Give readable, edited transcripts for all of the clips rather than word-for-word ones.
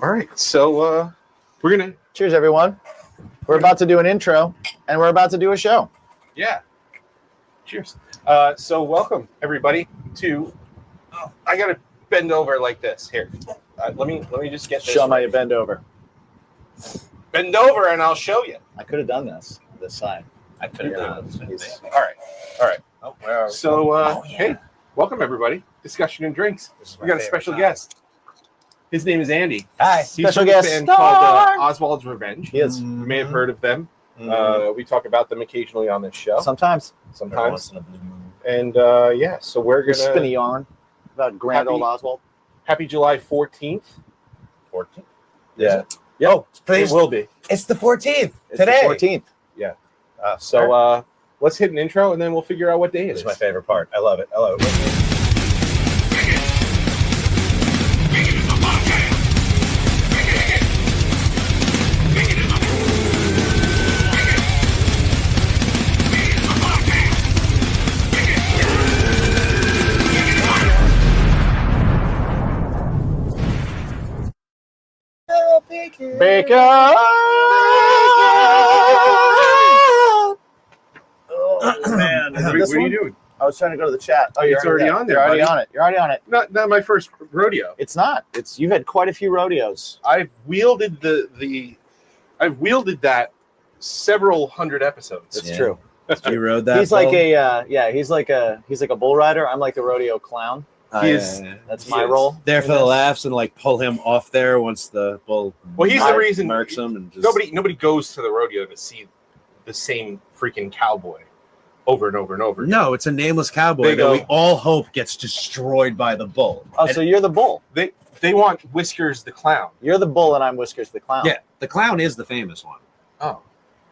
All right, so we're gonna cheers, everyone. We're about to do an intro, and we're about to do a show. Yeah. Cheers. So welcome everybody to. I gotta bend over like this. Here, let me just get this. Show them how you bend over. Bend over, and I'll show you. I could have done this side. I could have done this. All right. Oh, where are we? So hey, welcome everybody. Discussion and drinks. We got a special guest. His name is Andy. Hi, He's special from a guest band called Oswald's Revenge. He is. You may have heard of them. We talk about them occasionally on this show. Sometimes. And yeah, so we're gonna spin a yarn about grand old Oswald. Happy July 14th. 14th? Yeah. Yep. Oh, it will be. It's the 14th. It's today. The 14th. Yeah. So let's hit an intro and then we'll figure out what day it is. This is my favorite part. I love it. Bacon. Oh man! What are you doing? I was trying to go to the chat. Oh, It's already on there, You're already buddy. on it. You're already on it. Not my first rodeo. It's not. You've had quite a few rodeos. I've wielded I've wielded that several hundred episodes. It's true. You rode that. He's like he's like a bull rider. I'm like the rodeo clown. That's my role. There for the laughs and like pull him off there once the bull. Well, he's the reason marks him and just... nobody goes to the rodeo to see the same freaking cowboy over and over and over. No, it's a nameless cowboy that we all hope gets destroyed by the bull. Oh, so you're the bull. They want Whiskers the clown. You're the bull, and I'm Whiskers the clown. Yeah, the clown is the famous one. Oh,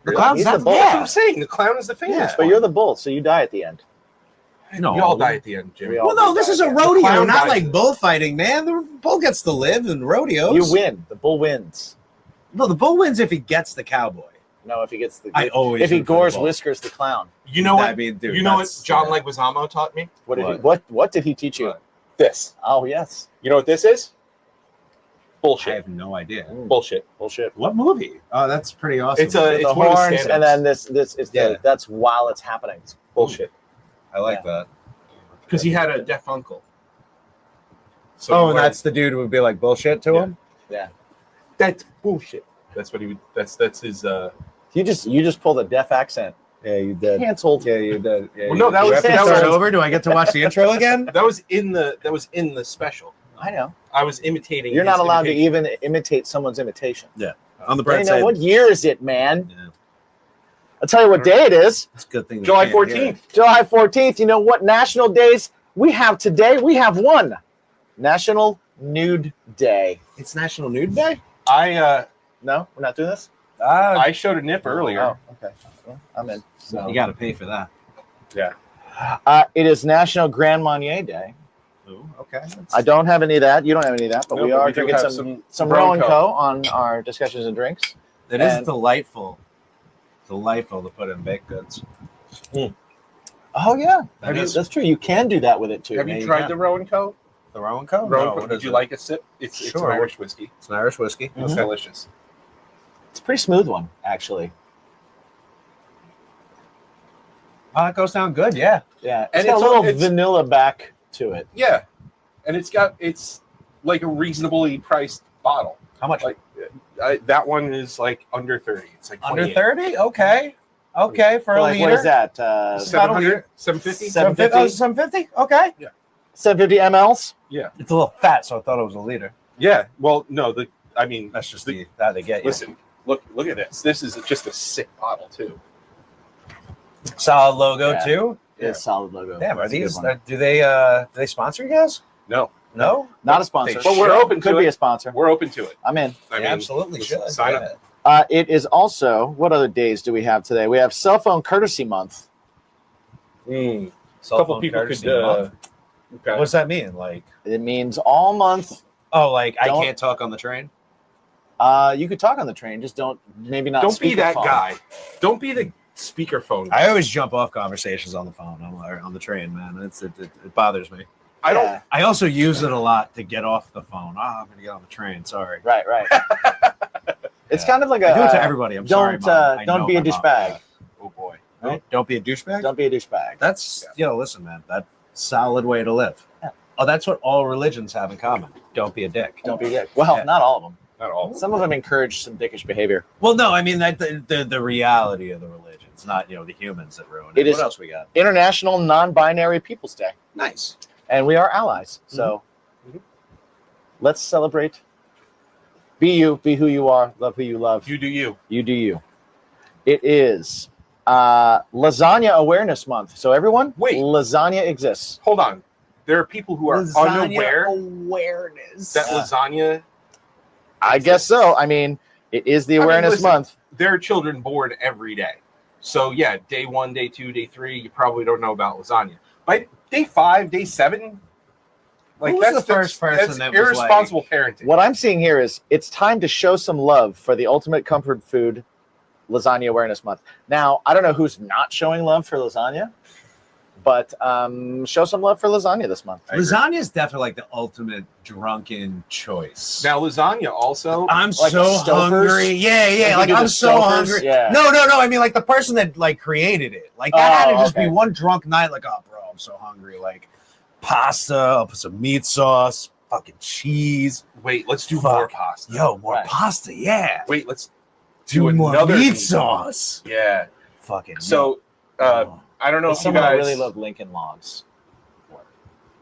the really? clown's He's not the bull. That's what I'm saying. The clown is the famous. Yeah, one. But you're the bull, so you die at the end. No, we all die at the end, Jimmy. We all Well, no, this is a rodeo, clown not dies. like bullfighting, man. The bull gets to live in rodeos. You win. The bull wins. No, the bull wins if he gets the cowboy. No, if he gets the. I always if he root for the gores bull. Whiskers the clown. You know what? I mean, dude, you know what that's- John yeah. Leguizamo taught me? What did he teach you? What? This. Oh yes. You know what this is? I Bullshit. have no idea. Bullshit. Bullshit. What movie? Oh, that's pretty awesome. It's a- The one of the horns, stand-ups. and then this is Yeah. that's while it's happening. Bullshit. I like that. Because he had a deaf uncle. So Oh, he and learned- that's the dude who would be like bullshit to Yeah. him? Yeah. that's bullshit. That's what he would. That's his. You just pulled a deaf accent. Yeah, you did. Canceled. Yeah, you did. Yeah, Well, no, that Do I was- have to that start was- over. Do I get to watch the intro again? That was in the special. I know. I was imitating. You're not his allowed imitation. to even imitate someone's imitation. On the Hey, bright now, side, what year is it, man? yeah, I'll tell you what day it is. it's a good thing. July they can't hear 14th. July 14th. You know what national days we have today? We have one. National Nude Day. it. It's National Nude Day. No, we're not doing this? I showed a nip earlier. Oh, okay. Well, I'm in. You got to pay for that. It is National Grand Marnier Day. Ooh, okay. I don't have any of that. You don't have any of that, but No, we but are we do drinking have some Rowan Rowan Co. Co. on our discussions and drinks. It is And- delightful. Delightful to put in baked goods. Oh yeah, That is. that's true. You can do that with it too. Have Yeah, you you tried can. the Rowan Co? The Rowan Co. Rowan No, Co. what Would is you it? like a sip? It's an Sure. Irish whiskey. It's an Irish whiskey. It's Mhm. delicious. It's a pretty smooth one, actually. Oh, it goes down good. Yeah. Yeah, And it's got it's a little it's- vanilla back to it. Yeah, and it's like a reasonably priced bottle. How much? Like that one is like under 30. It's like Under 28. 30? Okay. Okay, for a Like, liter. what is that? 700, 750. 750? 750? Okay. 750 mLs. It's a little fat, so I thought it was a liter. Yeah. Well, no. That's just how they get you. Listen. Look at this. This is just a sick bottle too. Solid logo Yeah. too. It's solid logo. Damn, are That's a good these? one. Do they sponsor you guys? No, No. Not a sponsor, They but we're should. open to could be it. a sponsor. We're open to it. I'm in. I They mean, absolutely should. sign yeah. up. It is also, what other days do we have today? We have Cell Phone Courtesy Month. A Cell couple phone people courtesy could. month. Okay. What's that mean? Like, It means all month. oh, like I Don't- can't talk on the train. You could talk on the train, just don't not. Don't be that speakerphone. guy. Don't be the speakerphone guy. I always jump off conversations on the phone or on the train, man. It bothers me. I don't. Yeah. I also use it a lot to get off the phone. Oh, I'm gonna get on the train. Sorry. Right. It's Yeah. kind of like I do it a to everybody. I'm sorry, don't Mom. I don't know be a my mom- douchebag. Oh boy. Right? Don't be a douchebag. Don't be a douchebag. That's listen, man. That's a solid way to live. Yeah. Oh, that's what all religions have in common. Don't be a dick. Don't be a dick. Well, Yeah. not all of them. Not all. Some of them encourage some dickish behavior. Well, no, I mean that the reality of the religions, not the humans that ruin it. It is- What else we got? International Non-Binary Peoples Day, Nice. and we are allies. So Mhm. let's celebrate. Be you. Be who you are. Love who you love. You do you. You do you. It is Lasagna Awareness Month. So everyone, Wait. lasagna exists. Hold on. There are people who are unaware awareness. that lasagna. I guess so. I mean, it is the Awareness listen. Month. There are children born every day. So yeah, day 1, day 2, day 3, you probably don't know about lasagna. By day 5, day 7, like Who was that's the first person that's that was irresponsible parenting. What I'm seeing here is it's time to show some love for the ultimate comfort food, Lasagna Awareness Month. Now, I don't know who's not showing love for lasagna, but show some love for lasagna this month. I agree. Lasagna is definitely like the ultimate drunken choice. Now lasagna also. I'm Like so Stouffer's? hungry. Yeah. Like Like you do I'm the so Stouffer's? hungry. Yeah. No. I mean, like the person that like created it. Like that had to just okay. be one drunk night. Like, oh, bro, I'm so hungry. Like pasta. I'll put some meat sauce. Fucking cheese. Wait, let's do Fuck. more pasta. Yo, more Right. pasta. Yeah. Wait, let's Do more another meat meat sauce. Yeah. Fucking. So oh. I don't know As if you someone that guys. really loved Lincoln Logs.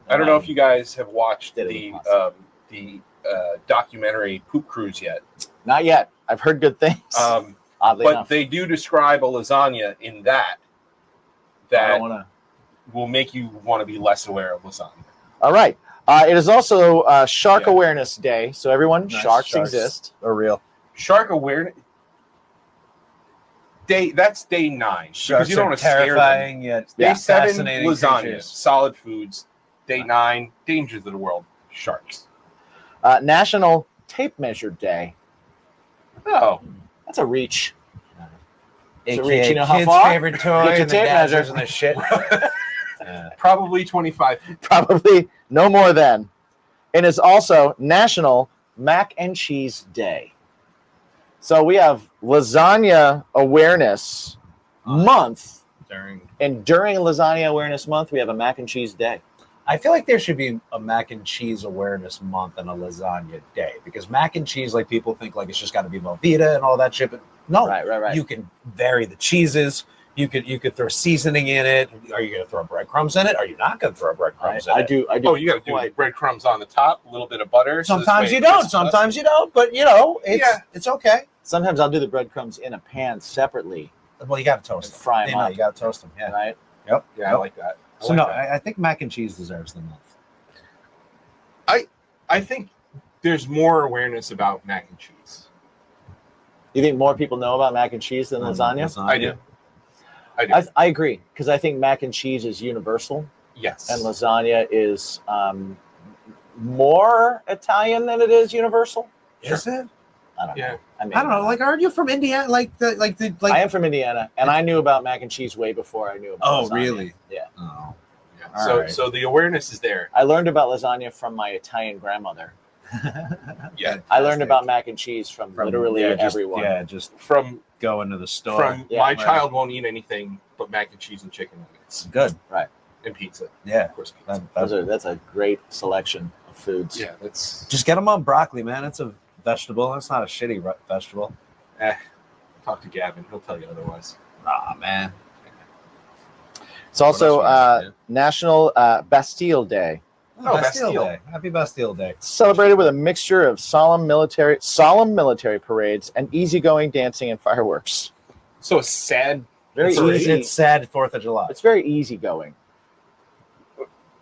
I don't know if you guys have watched Did it the with pasta. documentary Poop Cruise yet. Not yet. I've heard good things. Oddly But enough. they do describe a lasagna in that I that don't want to. will make you want to be less aware of lasagna. All right. It is also Shark Yeah. Awareness Day. So everyone, Nice. sharks Sharks. exist. Are real. Shark awareness day. That's day 9 because Sharks you don't are want to scare them. terrifying yet Day 7 fascinating lasagna, creatures. solid foods. Day 9 dangers of the world, sharks. National Tape Measure Day. Oh, That's a reach. It's a AKA reach. You know how kids' far? favorite toy Get your and the tape dancers measure. and the shit. Yeah. probably 25. Probably no more than. And it's also National Mac and Cheese Day. So we have Lasagna Awareness Month, and during Lasagna Awareness Month, we have a Mac and Cheese Day. I feel like there should be a mac and cheese awareness month and a lasagna day because mac and cheese, like people think like it's just got to be Velveeta and all that shit, but no, Right. you can vary the cheeses. You could throw seasoning in it. Are you going to throw breadcrumbs in it? Are you not going to throw breadcrumbs in I it? do. Oh, you got to do breadcrumbs on the top, a little bit of butter. so this Sometimes way you it don't. gets Sometimes you don't. But it's okay. Sometimes I'll do the breadcrumbs in a pan separately, Well, you got to toast them. fry them up. You got to toast them. Yeah. Right? Yep. Yeah, I like that. I So like no, that. I think mac and cheese deserves the month. I think there's more awareness about mac and cheese. You think more people know about mac and cheese than lasagna? I do. I agree, because I think mac and cheese is universal, Yes. and lasagna is more Italian than it is universal. Is it? I don't know. Yeah. I mean, I don't know. Like, aren't you from Indiana? Like. I am from Indiana, and I knew about mac and cheese way before I knew about Oh, lasagna. really? Yeah. Oh. Yeah. All So right. so the awareness is there. I learned about lasagna from my Italian grandmother. Yeah. I learned about mac and cheese from literally everyone. Just From going to the store. Yeah, my right. child won't eat anything but mac and cheese and chicken nuggets Good. and pizza. Yeah. Of course, pizza. That's a great selection of foods. Yeah, that's Just get them on broccoli, man. It's a vegetable. It's not a shitty vegetable. talk to Gavin. He'll tell you otherwise. Ah, man. It's also What else we got? National Bastille Day, Oh, Bastille. Day. Happy Bastille Day. celebrated with a mixture of solemn military parades and easygoing dancing and fireworks. So a sad. Very It's easy. It's sad 4th of July. It's very easygoing.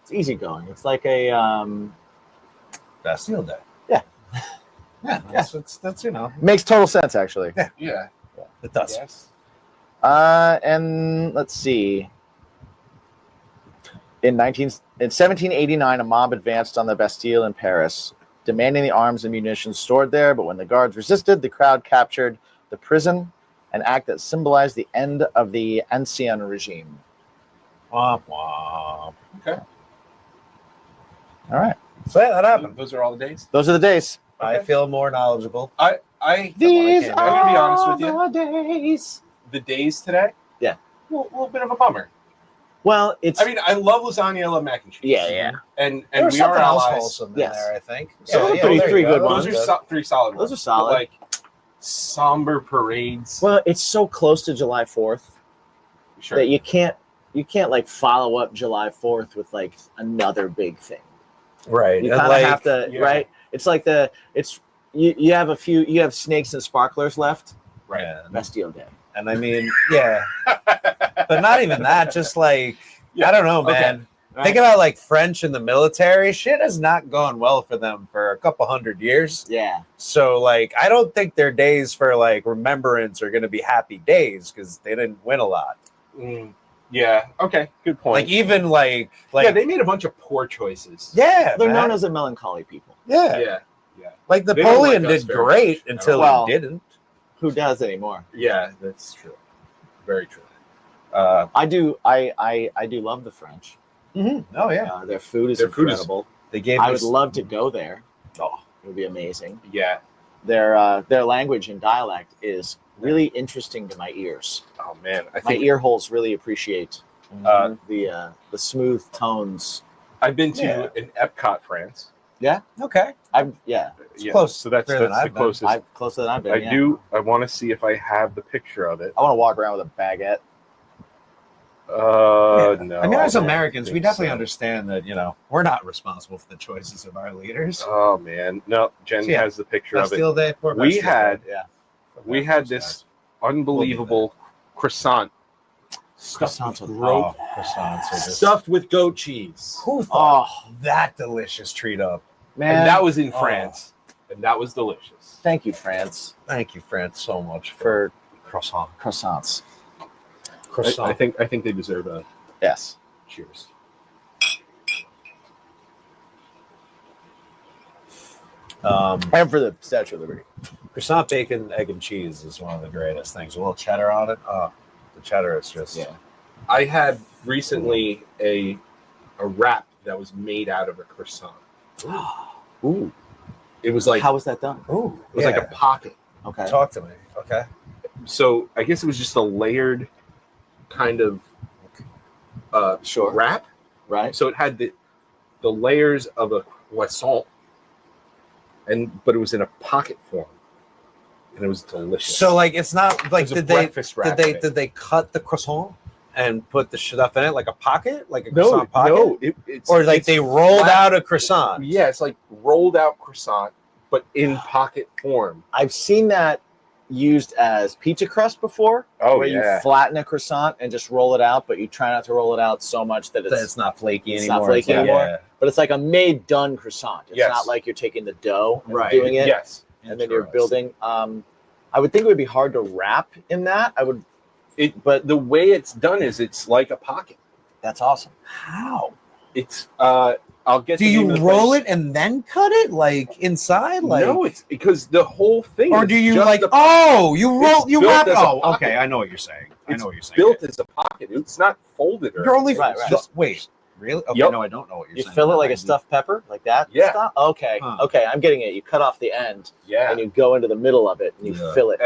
It's easygoing. It's like a Bastille Day. Yeah. Yeah. That's makes total sense actually. Yeah. it does. Yes. And let's see. In 1789, a mob advanced on the Bastille in Paris, demanding the arms and munitions stored there. But when the guards resisted, the crowd captured the prison, an act that symbolized the end of the Ancien regime. Womp womp. Okay. All right. So yeah, that happened. Those are all the days. Those are the days. I feel more knowledgeable. These I'm gonna be honest with you. are the days. The days today, Yeah. a little bit of a bummer. Well, it's. I mean, I love lasagna, I love mac and cheese. Yeah. And There was we are something else allies. wholesome in Yes. there, I think. So yeah, three there you good go. ones. Those are three solid Those ones. are solid. But, like somber parades. Well, it's so close to July 4th Sure. that you can't like follow up July 4th with like another big thing. Right. You and kind of like, have to, yeah. right? It's like you have snakes and sparklers left. Right. yeah, Bastille Day. and I mean, yeah, but not even that. Just like Yeah. I don't know, Okay. man. All Think about like French in the military. Shit has not gone well for them for a couple hundred years. Yeah. So like, I don't think their days for like remembrance are going to be happy days because they didn't win a lot. Yeah. Okay. Good point. Like even like yeah, they made a bunch of poor choices. yeah, They're man. known as a melancholy people. yeah. Yeah. Like They don't Napoleon like us did very great much. until Well- he didn't. Who does anymore? Yeah, that's true. Very true. I do love the French. Oh yeah, Their food is Their food is- incredible. they gave. I us- would love to go there. Oh, It would be amazing. Yeah. Their language and dialect is really interesting to my ears. Oh man, I My think ear holes really appreciate Uh, the smooth tones. I've been to Yeah. in Epcot, France. okay. It's close. So that's Further than the I've been. closest. Closer than I've been. I yeah. do. I want to see if I have the picture of it. I want to walk around with a baguette. No. I mean, as I don't Americans, we think definitely so. understand that we're not responsible for the choices of our leaders. Oh man, no. Jen So, yeah, has the picture of it. Bastille Day. Poor We Bastille had- Day. Yeah. We had this unbelievable croissant stuffed Croissants with with- goat, croissants are just stuffed with goat cheese, Who thought Oh that delicious treat up? man, and that was in Oh. France, and that was delicious. thank you, France, Thank you, France, so much for for croissant. croissants. I think they deserve a Yes. cheers. And for the Statue of Liberty. Croissant, bacon, egg, and cheese is one of the greatest things. A little cheddar on it. Oh, the cheddar is just Yeah. I had recently a wrap that was made out of a croissant. Ooh. It was like How was that done? Ooh, it was like a pocket. Okay. Talk to me. Okay. So I guess it was just a layered kind of Sure. wrap. Right. So it had the layers of a croissant, but it was in a pocket form, and it was delicious. So like, it's not like It was a did they breakfast wrap thing. did they cut the croissant and put the stuff in it like a pocket, like a no, croissant pocket, no, it's or like it's they rolled flat. out a croissant? Yeah, it's like rolled out croissant, but in pocket form. I've seen that used as pizza crust before, Oh where you flatten a croissant and just roll it out, but you try not to roll it out so much that That it's it's not flaky it's anymore. not flaky like- anymore. yeah. but it's like a made done croissant. It's Yes. not like you're taking the dough and Right. doing it Yes, and then you're Interesting. building. I would think it would be hard to wrap in that. I would. but the way it's done is it's like a pocket. That's awesome. How It's I'll get. do the name you of the roll place. it and then cut it like inside, like? No, it's because the whole thing. Or is do you just like? the- Oh, you roll, It's you built wrap. as a Oh, pocket. okay. I know what you're saying. I It's know what you're saying. built as a pocket. It's not folded. Or You're only Right, just right. wait. Really? Okay, Yep. no, I don't know what you're You saying. fill it like I a stuffed pepper, like that. Yeah. Stuff? Okay. Huh. Okay. I'm getting it. You cut off the end yeah. and you go into the middle of it and you Yeah. fill it.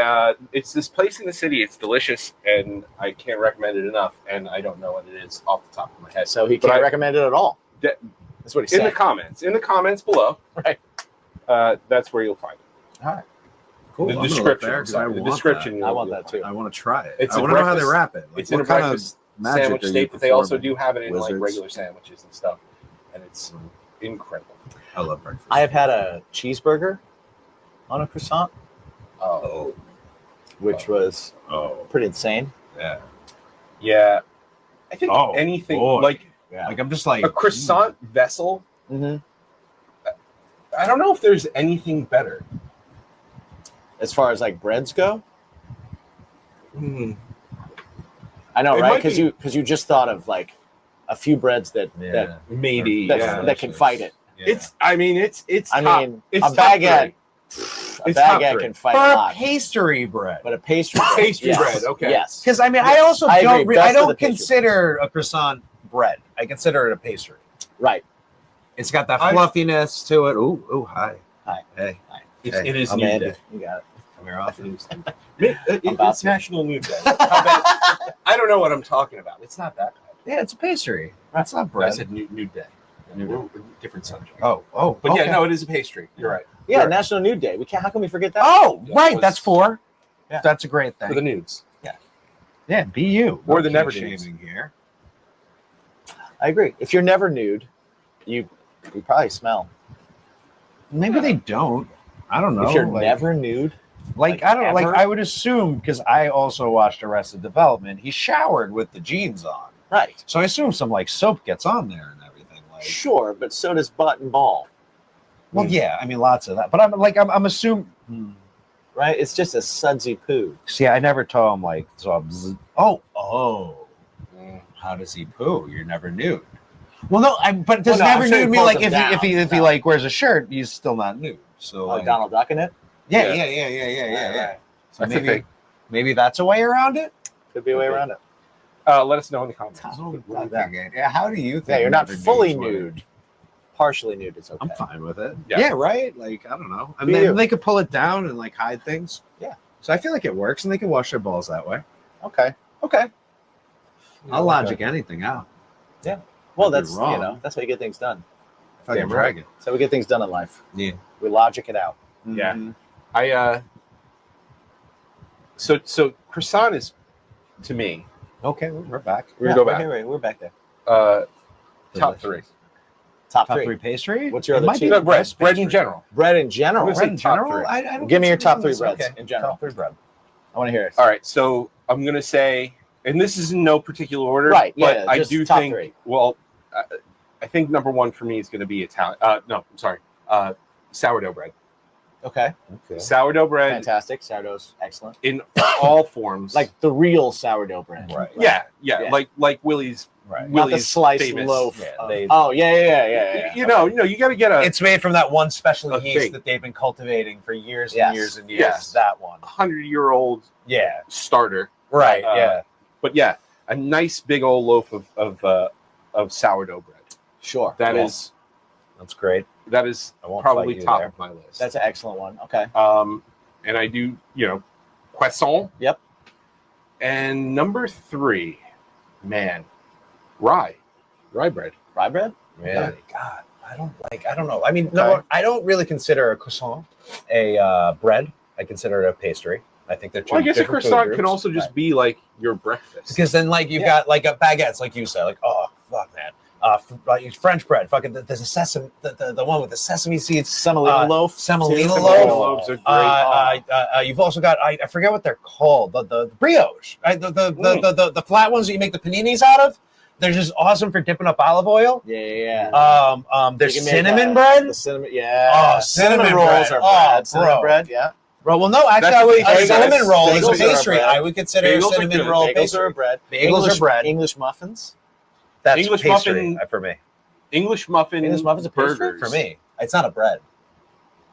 It's this place in the city. It's delicious, and I can't recommend it enough. And I don't know what it is off the top of my head. So he But can't I- recommend it at all. That- That's what he in said. the comments below, Right. That's where you'll find it. All right. Cool. The I'm gonna look description. there 'cause sorry, I the want description. I want you'll that find. too. I want to try it. It's I a want to know how they breakfast- wrap it. Like, It's in a what kind of breakfast magic sandwich are you state, but they also performing? do have it in like Wizards? regular sandwiches and stuff, and it's incredible. I love breakfast. I have had a cheeseburger on a croissant, Oh, which was pretty insane. yeah. Yeah, I think Oh, anything boy. like Yeah. Like I'm just like a croissant vessel. Mm-hmm. I don't know if there's anything better. As far as like breads go, Hmm. I know, It right? might be- Because you just thought of like a few breads that Yeah. Maybe. that, yeah. that can fight it. Yeah. It's. I mean, it's. I top- mean, it's a top baguette, three. a It's top baguette three. can fight for a a lot, pastry bread. but a pastry bread, Pastry yes. bread, okay. Yes. Because I mean, I also I don't. agree, I best for the don't pastry. consider a croissant bread. I consider it a pastry. Right. It's got that fluffiness to it. Ooh, hi. Hi. Hey. It is I'm nude Andy. day. You got it. Come here off. It's National Nude Day. How bad- I don't know what I'm talking about. It's not that bad. Yeah, it's a pastry. That's not bread. I said nude day. We're different subject. Oh, But okay. yeah, no, it is a pastry. You're right. Yeah, You're right. National Nude Day. We can't. How can we forget that? Oh, Yeah, right. was- That's 4. Yeah. That's a great thing. For the nudes. Yeah, be you. Or the kink never shaming here. I agree. If you're never nude, you probably smell. Maybe they don't. I don't know. If you're like, never nude, like I don't know. Like ever? I would assume because I also watched Arrested Development. He showered with the jeans on, right? so I assume some like soap gets on there and everything. Like, Sure, but so does butt and ball. well, yeah. I mean, lots of that. But I'm assuming. Right? It's just a sudsy poo. See, I never told him like so. How does he poo? You're never nude. Well, no, but does Well, no, never I'm sure nude he mean pulls like them if he down. like wears a shirt, he's still not nude. So like, Donald Duck in it? yeah. Right. So That's the thing. maybe that's a way around it. Could be a way around it. Let us know in the comments. Like that. Yeah, how do you think? Yeah, you're not never fully nude's what it- nude. Partially nude is okay. I'm fine with it. Yeah. Yeah, right. Like I don't know. I Be mean, you. they could pull it down and like hide things. Yeah. So I feel like it works, and they can wash their balls that way. Okay. I'll logic anything out. Well, Could be that's wrong. that's how you get things done. Fucking Damn right. drag it. That's how we get things done in life. Yeah. We logic it out. Yeah. Mhm. So croissant is, to me, Okay, we're back. we're gonna go back. We're back there. Top 3. Top Top three. three pastry. What's your It other might two? be No, the bread. best Bread in pastry. general. Bread in general. I'm gonna Bread say in top general. 3. I don't Give me your consider top 3 this- breads okay. in general. Top 3 bread. I want to hear it. All right, so I'm gonna say, and this is in no particular order, Right, but yeah, I just do top think. 3. Well, I think number 1 for me is going to be Italian. No, I'm sorry, sourdough bread. Okay. Sourdough bread Fantastic. Sourdough's excellent. in all forms. Like the real sourdough bread. Right. yeah, Yeah. like Willie's. Right. Not the Willie's sliced famous. loaf. Yeah, of- they- oh, yeah. You know, you got to get a It's made from that one special A yeast thing. that they've been cultivating for years Yes. and years and years. Yes. That one. 100-year-old Yeah. starter. Right. Uh, yeah. But yeah, a nice big old loaf of sourdough bread. Sure. That Yeah. is That's great. that is I won't probably fight you top there. of my list. That's an excellent one. Okay. And I do, croissant. Yep. And number 3, man, rye bread. Rye bread? Really? God, I don't know. I mean, no, I don't really consider a croissant a bread. I consider it a pastry. I think they're two Well, I guess a different food croissant can groups. also just be like your breakfast. Because then, like, you've got like a baguettes, like you said, like, oh fuck, man, like French bread, fucking there's a sesame, the one with the sesame seeds, Semolina loaf. semolina Semolina loaf. loaves are great. You've also got I forget what they're called, the brioche, right? The flat ones that you make the paninis out of. They're just awesome for dipping up olive oil. Yeah. There's You can make, cinnamon bread. The cinnamon, yeah. Oh, cinnamon rolls bread. are Oh, bread. Cinnamon bro. bread, yeah. Bro, well, no, actually, That's- a cinnamon roll is bagels a are pastry. bread. I would consider a Bagels are cinnamon good. roll Bagels pastry. are a bread. Bagels are bread. English muffins. That's English pastry muffin- for me. English muffin. English muffins are pastry? burgers. For me, it's not a bread.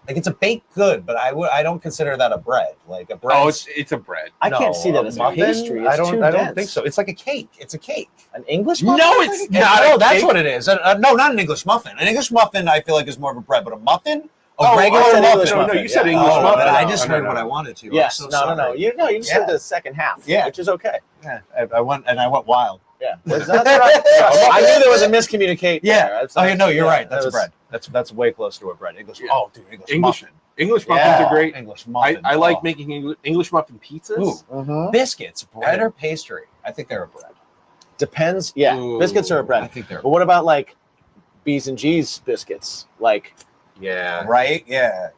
Like it's a baked good, but I don't consider that a bread. Like a bread. Oh, it's a bread. I can't see that as a muffin. pastry. It's I don't too I dense. don't think so. It's like a cake. It's a cake. An English muffin? No, it's not no. a That's cake. what it is. No, not an English muffin. An English muffin, I feel like, is more of a bread, but a muffin, Oh, regular I said muffin. English no, muffin, you said yeah. English Oh, muffin. but I No, just no, heard no. what I wanted to. I'm Yes. so No. sorry. You just Yeah. said the second half. Yeah. Which is okay. Yeah, I went wild. Yeah. That's right. I knew there was a miscommunication. Yeah. there. That's- Okay, no, you're yeah, right. That's that a was- bread. That's way closer to a bread. English. Yeah. Oh, dude, English muffin. English muffins Yeah. are great. English muffin. I like Oh. making English muffin pizzas. Ooh. Mhm. Biscuits, bread Yeah. or pastry? I think they're a bread. Depends. Yeah. Ooh. Biscuits are a I bread. think they're But what about like B's and G's biscuits? Like Yeah. right. Yeah.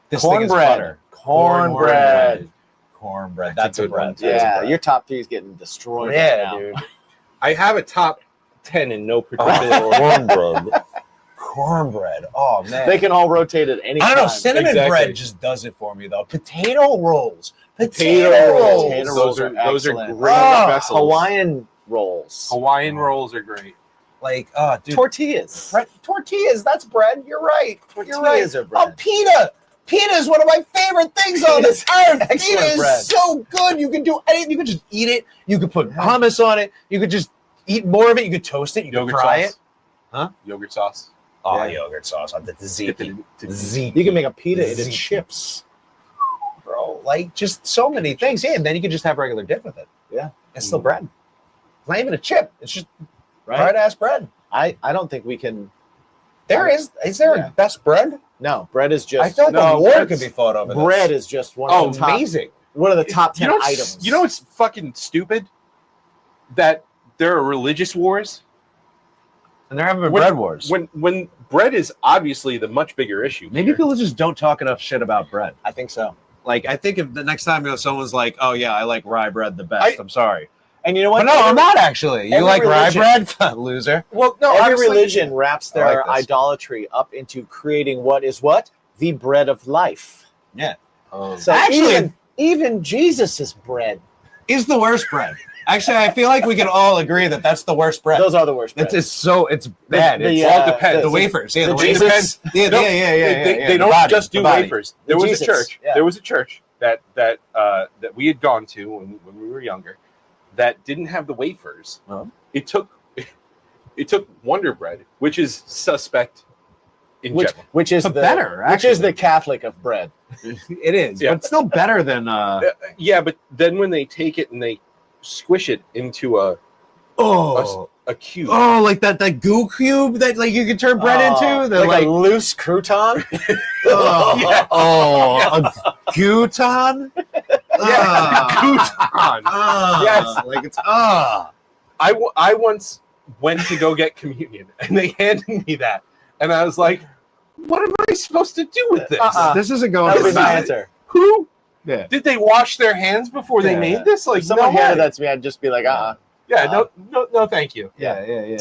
This thing is cornbread. butter. Cornbread. Cornbread. That's That's a a good one, bread. too. That's a Yeah. bread. Your top 3 is getting destroyed. right Yeah, now. dude. I have a top 10 in no particular order. Cornbread. Cornbread. Oh man. They can all rotate at any I don't know. time. Cinnamon Exactly. bread just does it for me though. Potato rolls. Potato rolls. Potato rolls are Those are excellent. great Oh, vessels. Hawaiian rolls. Hawaiian rolls are great. Like, oh, dude. Tortillas. Tortillas. That's bread. You're right. You're right. Tortillas are bread. Oh, pita. Pita is one of my favorite things on Pita's this earth. excellent Pita is bread. so good. You can do anything. You can just eat it. You could put hummus on it. You could just eat more of it. You could toast it. You could Yogurt fry sauce. it. Huh? Yogurt sauce. Oh, Yeah. yogurt sauce on the tzatziki. You can make a pita into Tzatziki. chips. Bro, like just so many things. Yeah, and then you can just have regular dip with it. Yeah. It's still bread. It's not even a chip. It's just Right? hard ass bread. I don't think we can. Is there Yeah. a best bread? No, bread is just. I feel like No, a war bread's- could be fought over bread this. is just one of the top. Amazing. One of the top 10 You know what's- items. You know what's fucking stupid? That there are religious wars. And they're having When- bread wars. When bread is obviously the much bigger issue. Maybe here. people just don't talk enough shit about bread. I think so. Like, I think if the next time someone's like, "Oh yeah, I like rye bread the best," I'm sorry, And you know what? but no, I'm not actually. You every like religion- rye bread, loser? Well, no, Every honestly, religion wraps I their like this. idolatry up into creating what is what? The bread of life. Yeah. So Actually- even Jesus is bread. Is the worst bread. Actually, I feel like we can all agree that that's the worst bread. Those are the worst bread. It's bad. The, It's uh, all depends. The wafers, yeah, the the Jesus- wafers. Yeah, No, yeah. They don't just do wafers. There The was Jesus, a church. yeah. There was a church that we had gone to when we were younger that didn't have the wafers. Oh. It took Wonder Bread, which is suspect in which general. which is But the better, which is actually. the Catholic of bread. It is, Yeah. but still better than. Yeah, but then when they take it and they squish it into a cube. Oh, like that goo cube that like you can turn bread into. The like a loose crouton. Yeah. a gouton. Yeah, Gouton. Yes. like it's I once went to go get communion and they handed me that, and I was like, "What am I supposed to do with this? This isn't going. That would be This my is- answer. Who Yeah. did they wash their hands before they Yeah. made this? Like If someone no handed way. that to me, I'd just be like, Yeah, no, thank you. Yeah.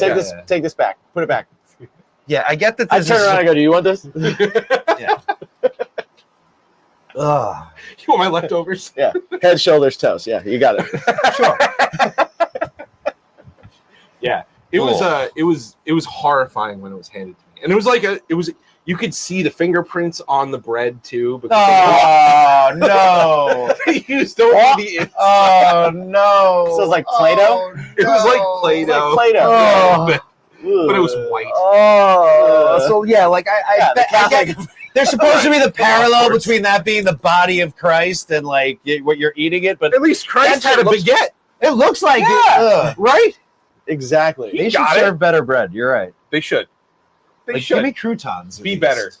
Take this back. Put it back. Yeah, I get that. I This turn is around and go, do you want this? Ugh. You want my leftovers? Yeah. Head, shoulders, toes. Yeah, you got it. Sure. Yeah, it was horrifying when it was handed to me, and it was like you could see the fingerprints on the bread too. Because Oh no! they used over What? the. Oh no! So it's like Play-Doh? It was like Play-Doh. It's like Play-Doh. Oh. But it was white. Oh, so yeah, like Yeah, the Catholic. there's supposed to be the parallel Backwards. between that being the body of Christ and like what you're eating it, but At least Christ That's had a what it looks- baguette, it looks like Yeah. right? Exactly. They should got it. serve better bread. You're right. They should. They Like, should give me croutons. at be least. better.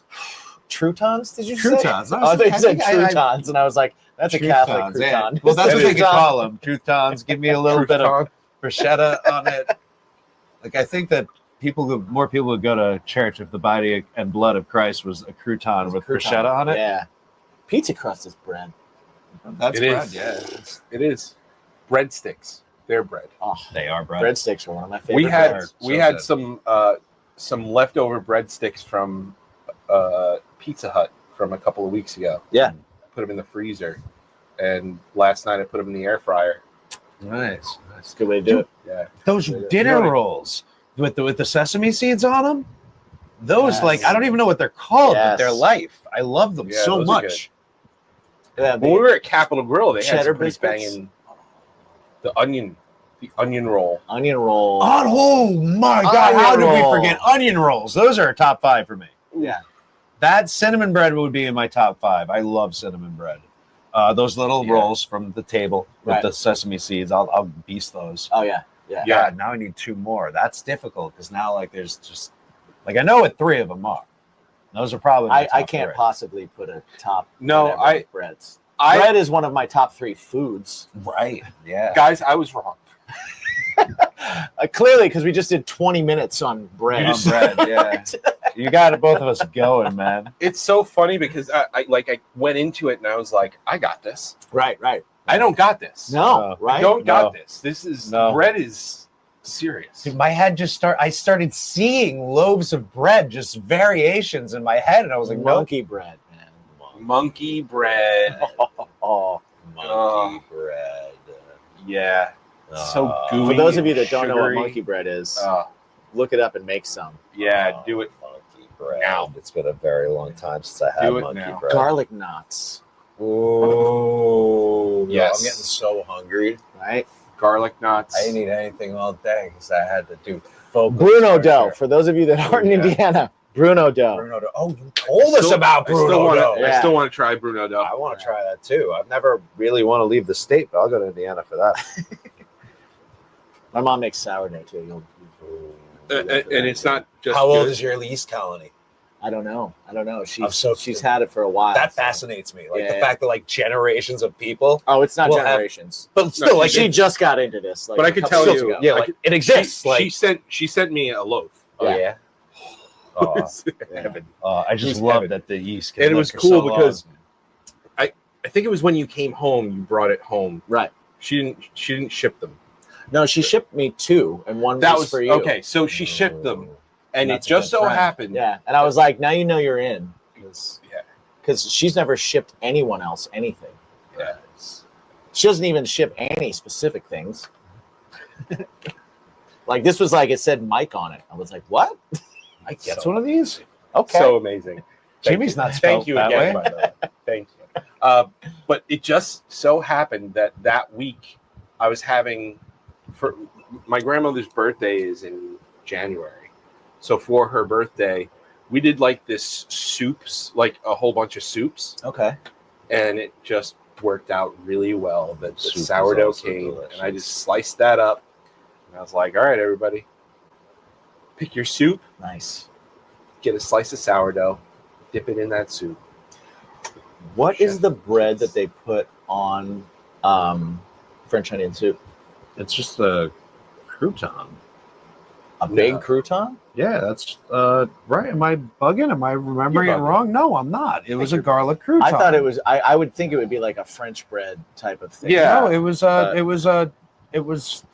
Croutons, did you say? Croutons. Oh, I think you said I- croutons, and I was like, that's a Catholic Croutons, yeah. crouton. Well, that's what they Crouton. could call them. Croutons. Give me a little bit of Crouton. bruschetta on it. Like I think that more people would go to church if the body and blood of Christ was a crouton with Crouton. bruschetta on it. Yeah. Pizza crust is bread. That's It bread. is. Yeah, It is breadsticks. They're bread. Oh, they are bread. breadsticks are one of my favorite. We had breads. we So had good. some leftover breadsticks from Pizza Hut from a couple of weeks ago. Yeah. Put them in the freezer, and last night I put them in the air fryer. Nice. That's a good way to do it. Yeah, Those You dinner know what? rolls with the sesame seeds on them. Those Yes. like I don't even know what they're called, but Yes. they're life. I love them Yeah, so those are much. Yeah, when we were at Capitol Grill, they had Cheddar some pretty biscuits. banging the onion roll. onion roll. Oh my god! Onion How did roll. we forget onion rolls? Those are a top 5 for me. Yeah. That cinnamon bread would be in my top 5. I love cinnamon bread. Those little Yeah. rolls from the table with Right. the sesame seeds. I'll beast those. Oh yeah. Yeah. Yeah. God, now I need 2 more. That's difficult because now like there's just like I know what 3 of them are. Those are probably my I top can't 3. possibly put a top. No, whatever I- with breads. I Bread is one of my top 3 foods. Right? Yeah. guys, I was wrong. Clearly, because we just did 20 minutes on bread. You On just- bread. Yeah. You got both of us going, man. It's so funny because I went into it and I was like, I got this. Right. I don't got this. No. No. Right. I don't got No. this. This is No. bread is serious. Dude, my head just I started seeing loaves of bread, just variations in my head, and I was like, no. Monkey bread, man. Monkey bread. Oh, monkey bread. Yeah. So gooey. For those of you that don't know what sugary. monkey bread is, Uh, look it up and make some. yeah, do it. Monkey bread. Now. It's been a very long time since I Do had it monkey now. bread. Garlic knots, Oh, Yes. I'm getting so hungry. right? Garlic knots. I didn't eat anything all day because I had to do focus. Bruno right dough. there. For those of you that aren't in Yeah. Indiana, Bruno dough. Bruno dough. Oh, you told us about Bruno dough. I still want to try Bruno dough. I want to try that too. I've never really want to leave the state, but I'll go to Indiana for that. My mom makes sourdough too. And it's not just How old good. is your lease colony? I don't know. so- She's had it for a while. That so. fascinates me. Like Yeah. the fact that like generations of people, Oh, it's not We'll have- generations. but still, like She just got into this. Like, But I a can couple tell years you, ago. yeah, like, like it exists. She sent me a loaf. Oh Yeah. yeah. Oh, Heaven. I just He's love heaven. that the yeast. Can And it live was for cool so long. because I think it was when you came home, you brought it home. Right. She didn't ship them. No, she shipped me 2, and one That was was for you. okay. So she shipped them, and it That's a just good so friend. happened. Yeah, and I was like, now you know you're in, because Yeah. she's never shipped anyone else anything. Yeah. She doesn't even ship any specific things. Like this was like it said Mike on it. I was like, what? I get one of these. Okay. So amazing. Jimmy's not Thank spelled you that again, way. by the way. Thank you. But it just so happened that week I was having for my grandmother's birthday is in January. So for her birthday, we did like this soups, like a whole bunch of soups, Okay. and it just worked out really well. That the Soup is sourdough also came, delicious. and I just sliced that up, and I was like, "All right, everybody, pick your soup, Nice. get a slice of sourdough, dip it in that soup." What is the bread that they put on French onion soup? It's just a crouton. A big No. crouton? Yeah, that's right. Am I bugging? Am I remembering You're it bugging. wrong? No, I'm not. It was a you're- garlic crouton. I thought it was. I would think it would be like a French bread type of thing. Yeah. No, it was But- it was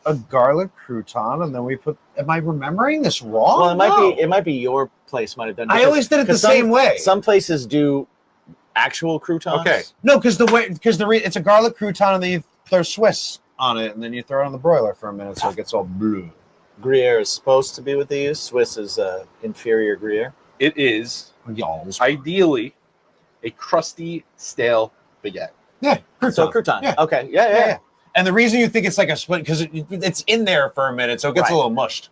a garlic crouton, and then we put. Am I remembering this wrong? Well, it might No. be. It might be your place might have done. I because- always did it the 'cause some- same way. Some places do actual croutons. Okay. No, because it's a garlic crouton, and then you throw Swiss on it, and then you throw it on the broiler for a minute, so it gets all blue. Gruyere is supposed to be what they use. Swiss is inferior Gruyere. It is ideally a crusty, stale baguette. Yeah, crouton. So crouton. Yeah. Okay. Yeah. And the reason you think it's like a split because it's in there for a minute, so it gets Right. a little mushed.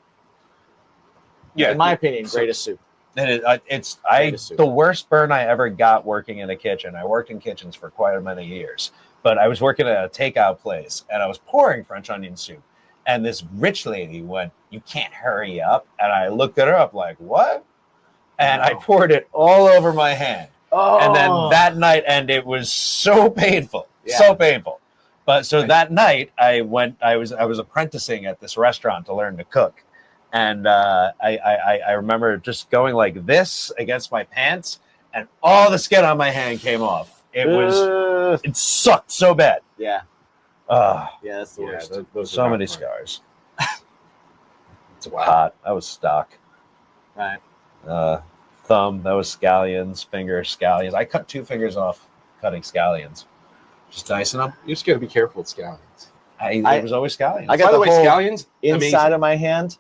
Yeah, In my opinion, so- greatest soup. And Greatest soup. the worst burn I ever got working in a kitchen. I worked in kitchens for quite many years, but I was working at a takeout place and I was pouring French onion soup. And this rich lady went, "You can't hurry up." And I looked at her up like, "What?" And I poured it all over my hand. Oh. And then that night, and it was so painful, Yeah. so painful. But so that night, I was apprenticing at this restaurant to learn to cook, and I remember just going like this against my pants, and all the skin on my hand came off. It sucked so bad. Yeah. Uh, Yeah, that's the Yeah, worst. those so are many not fun. scars. It's Wow. hot. That was stock. Right. Thumb. That was scallions. Finger scallions. I cut 2 fingers off cutting scallions. Just dicing them. You just got to be careful with scallions. It was always scallions. I got By the the way, whole scallions inside amazing. of my hand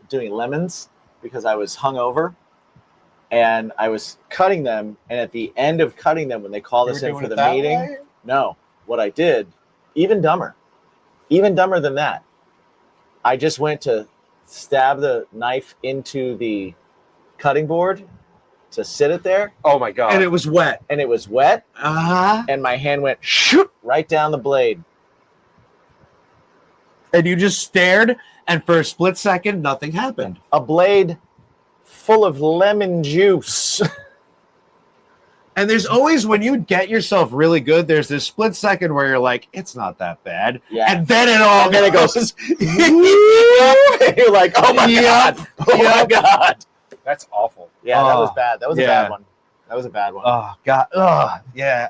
doing lemons because I was hungover and I was cutting them. And at the end of cutting them, when they called us in for the meeting, no, what I did, even dumber than that, I just went to stab the knife into the cutting board to sit it there, Oh my god! And it was wet. and it was wet, Uh-huh. and my hand went shoot right down the blade. And you just stared, and for a split second, nothing happened. A blade full of lemon juice. And there's always, when you get yourself really good, there's this split second where you're like, it's not that bad. Yeah. And then it all And then it goes, goes. You're like, oh my Yep. god, oh my Yep. god. That's awful. Yeah, that was Oh, bad. That was a yeah. bad one. That was a bad one. Oh, God. Oh, yeah.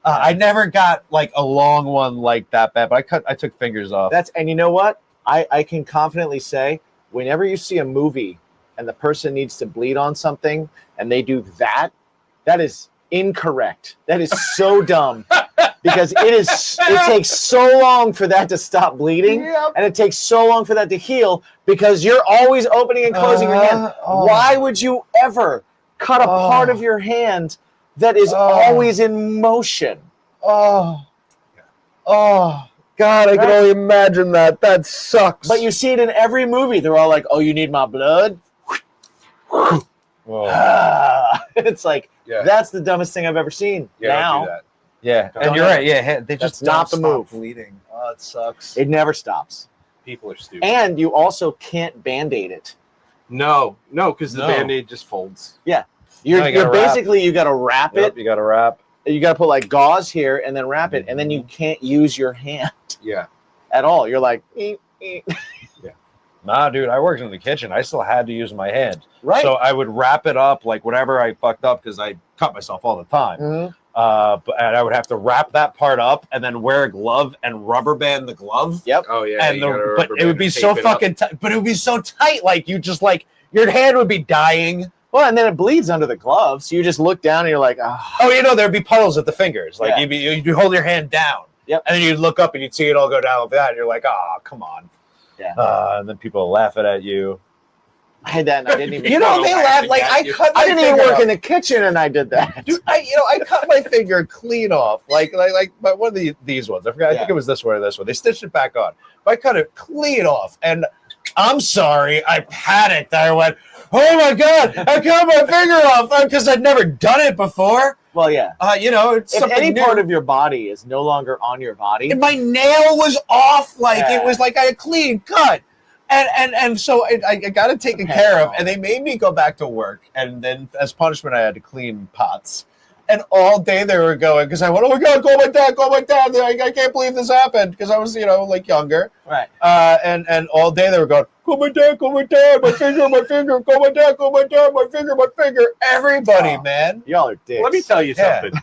I never got like a long one like that bad, but I took fingers off. And you know what? I can confidently say, whenever you see a movie and the person needs to bleed on something and they do that, that is incorrect. That is so dumb because it takes so long for that to stop bleeding, and it takes so long for that to heal because you're always opening and closing your hand. Why would you ever cut a part of your hand that is always in motion? Oh, God, I can Right. only imagine that. That sucks. But you see it in every movie. They're all like, "Oh, you need my blood?" Whoa. It's like Yeah. that's the dumbest thing I've ever seen. Yeah, Now don't do that. Yeah, Don't and you're ever. right. Yeah, they That's just not don't the stop move. bleeding. Oh, it sucks. it never stops, People are stupid. and you also can't Band-Aid it. No, because the No. Band-Aid just folds. You're No, you gotta wrap. basically you got to wrap Yep, it. you got to wrap. You got to put like gauze here and then wrap it, and then you can't use your hand Yeah. at all. You're like, "Eep, eep." Nah, dude, I worked in the kitchen. I still had to use my hand. Right. So I would wrap it up like whatever I fucked up because I cut myself all the time. Mhm. And I would have to wrap that part up and then wear a glove and rubber band the glove. Yep. Oh yeah. And you gotta but rubber it would band be and so tape it up. fucking tight. But it would be so tight, like you just like your hand would be dying. Well, and then it bleeds under the glove, so you just look down and you're like, oh. Oh, you know, there'd be puddles at the fingers. Like Yeah. you'd hold your hand down. Yep. And then you'd look up and you'd see it all go down like that. And you're like, oh, come on. Yeah. And then people laughing at you. I had that and I didn't even. You know, they laugh like I cut my I didn't even finger work off. in the kitchen and I did that. Dude, I cut my finger clean off, like but one of these ones. I forgot. I think it was this one or this one. They stitched it back on, but I cut it clean off. And I'm sorry, I panicked. I went, "Oh my god, I cut my finger off," because I'd never done it before. Well, yeah. You know, it's If something any new. part of your body is no longer on your body, And my nail was off, like Yeah. it was like I had a clean cut. And so I got it taken care of, and they made me go back to work, and then as punishment I had to clean pots, and all day they were going because I went, oh my god, call my dad, I can't believe this happened because I was like younger, right? and all day they were going, call my dad, my finger, call my dad, my finger, everybody, Oh. man. Y'all are dicks. Let me tell you Yeah. something.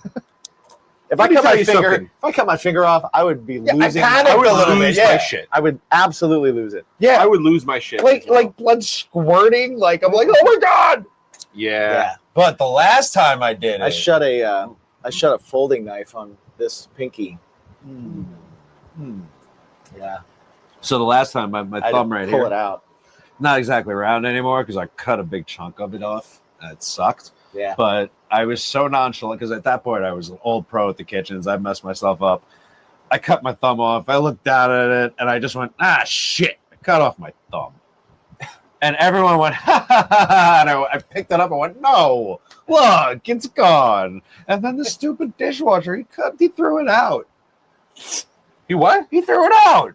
If let I me cut tell my you finger, something. if I cut my finger off, I would be Yeah, I losing. panicked I would a little lose bit, my yeah. shit. I would absolutely lose it. Yeah, I would lose my shit. like as well. blood squirting, like I'm like, oh my god. Yeah. But the last time I did it, I shut a folding knife on this pinky. Yeah, So the last time my I thumb didn't right pull here, it out. not exactly round anymore because I cut a big chunk of it off. It sucked. Yeah, But I was so nonchalant because at that point I was an old pro at the kitchens. I messed myself up. I cut my thumb off. I looked down at it and I just went, ah, shit. I cut off my thumb. And everyone went, ha ha ha ha. And I picked it up and went, no, look, it's gone. And then the stupid dishwasher, he threw it out. You what? He threw it out.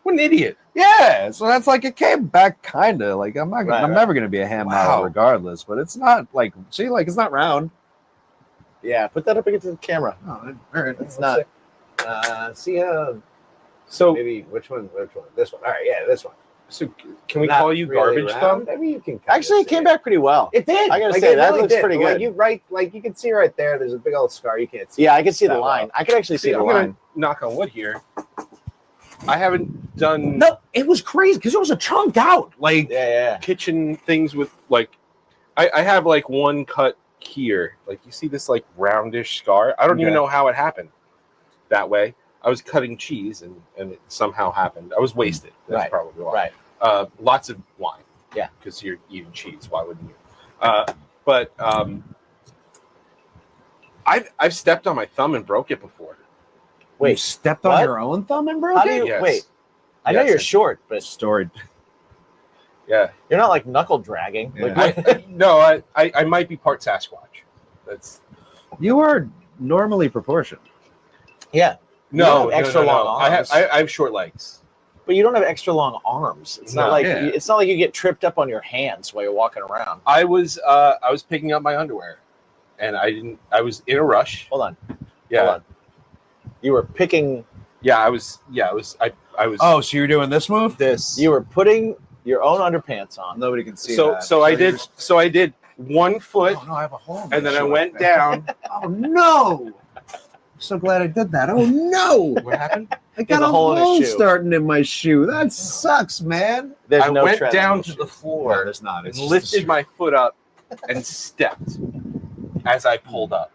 What an idiot. Yeah, so that's like it came back kind of like I'm Right. never gonna be a hand model Wow. regardless, but it's not like it's not round. yeah. Put that up against the camera. Oh, all right, It's not. See how So, maybe which one? This one. All right, yeah, this one. so can we Not call you really garbage round. thumb? I mean, you can Actually, it came back pretty well. It did. I gotta say, it that looks did. pretty Like good. you can see right there. There's a big old scar. You can't see. Yeah, I can see the that line. well. I could actually see the I'm line. gonna knock on wood here. I haven't done No, it was crazy because it was a chunk out. Like Yeah, kitchen things with like I have like one cut here. Like you see this like roundish scar. I don't even Okay. know how it happened that way. I was cutting cheese and it somehow happened. I was wasted. That's Right. probably why. Right. Lots of wine. Yeah. Because you're eating cheese. Why wouldn't you? But I've stepped on my thumb and broke it before. you Wait, stepped what? on your own thumb and broke How do it. you Yes. wait? I know Yes. you're short, but Story. Yeah. you're not like knuckle dragging. Yeah. Like, No, I might be part Sasquatch. That's You are normally proportioned. yeah, no, have extra long I have arms. I have short legs. but you don't have extra long arms. It's not No. like Yeah. it's not like you get tripped up on your hands while you're walking around. I was picking up my underwear, and I was in a rush. Hold on, Yeah, hold on. You were picking I was. Oh, so you're doing this move? this. You were putting your own underpants on. Nobody can see so that. so I did. So I did 1 foot, Oh no, I have a hole. in my and then I shoe, went think. down. Oh no! I'm so glad I did that. Oh no! What happened? I got There's a a hole in his hole shoe. starting in my shoe. That sucks, man. There's I no went tread down on to those the shoes. floor, there's not. and lifted my foot up, and stepped as I pulled up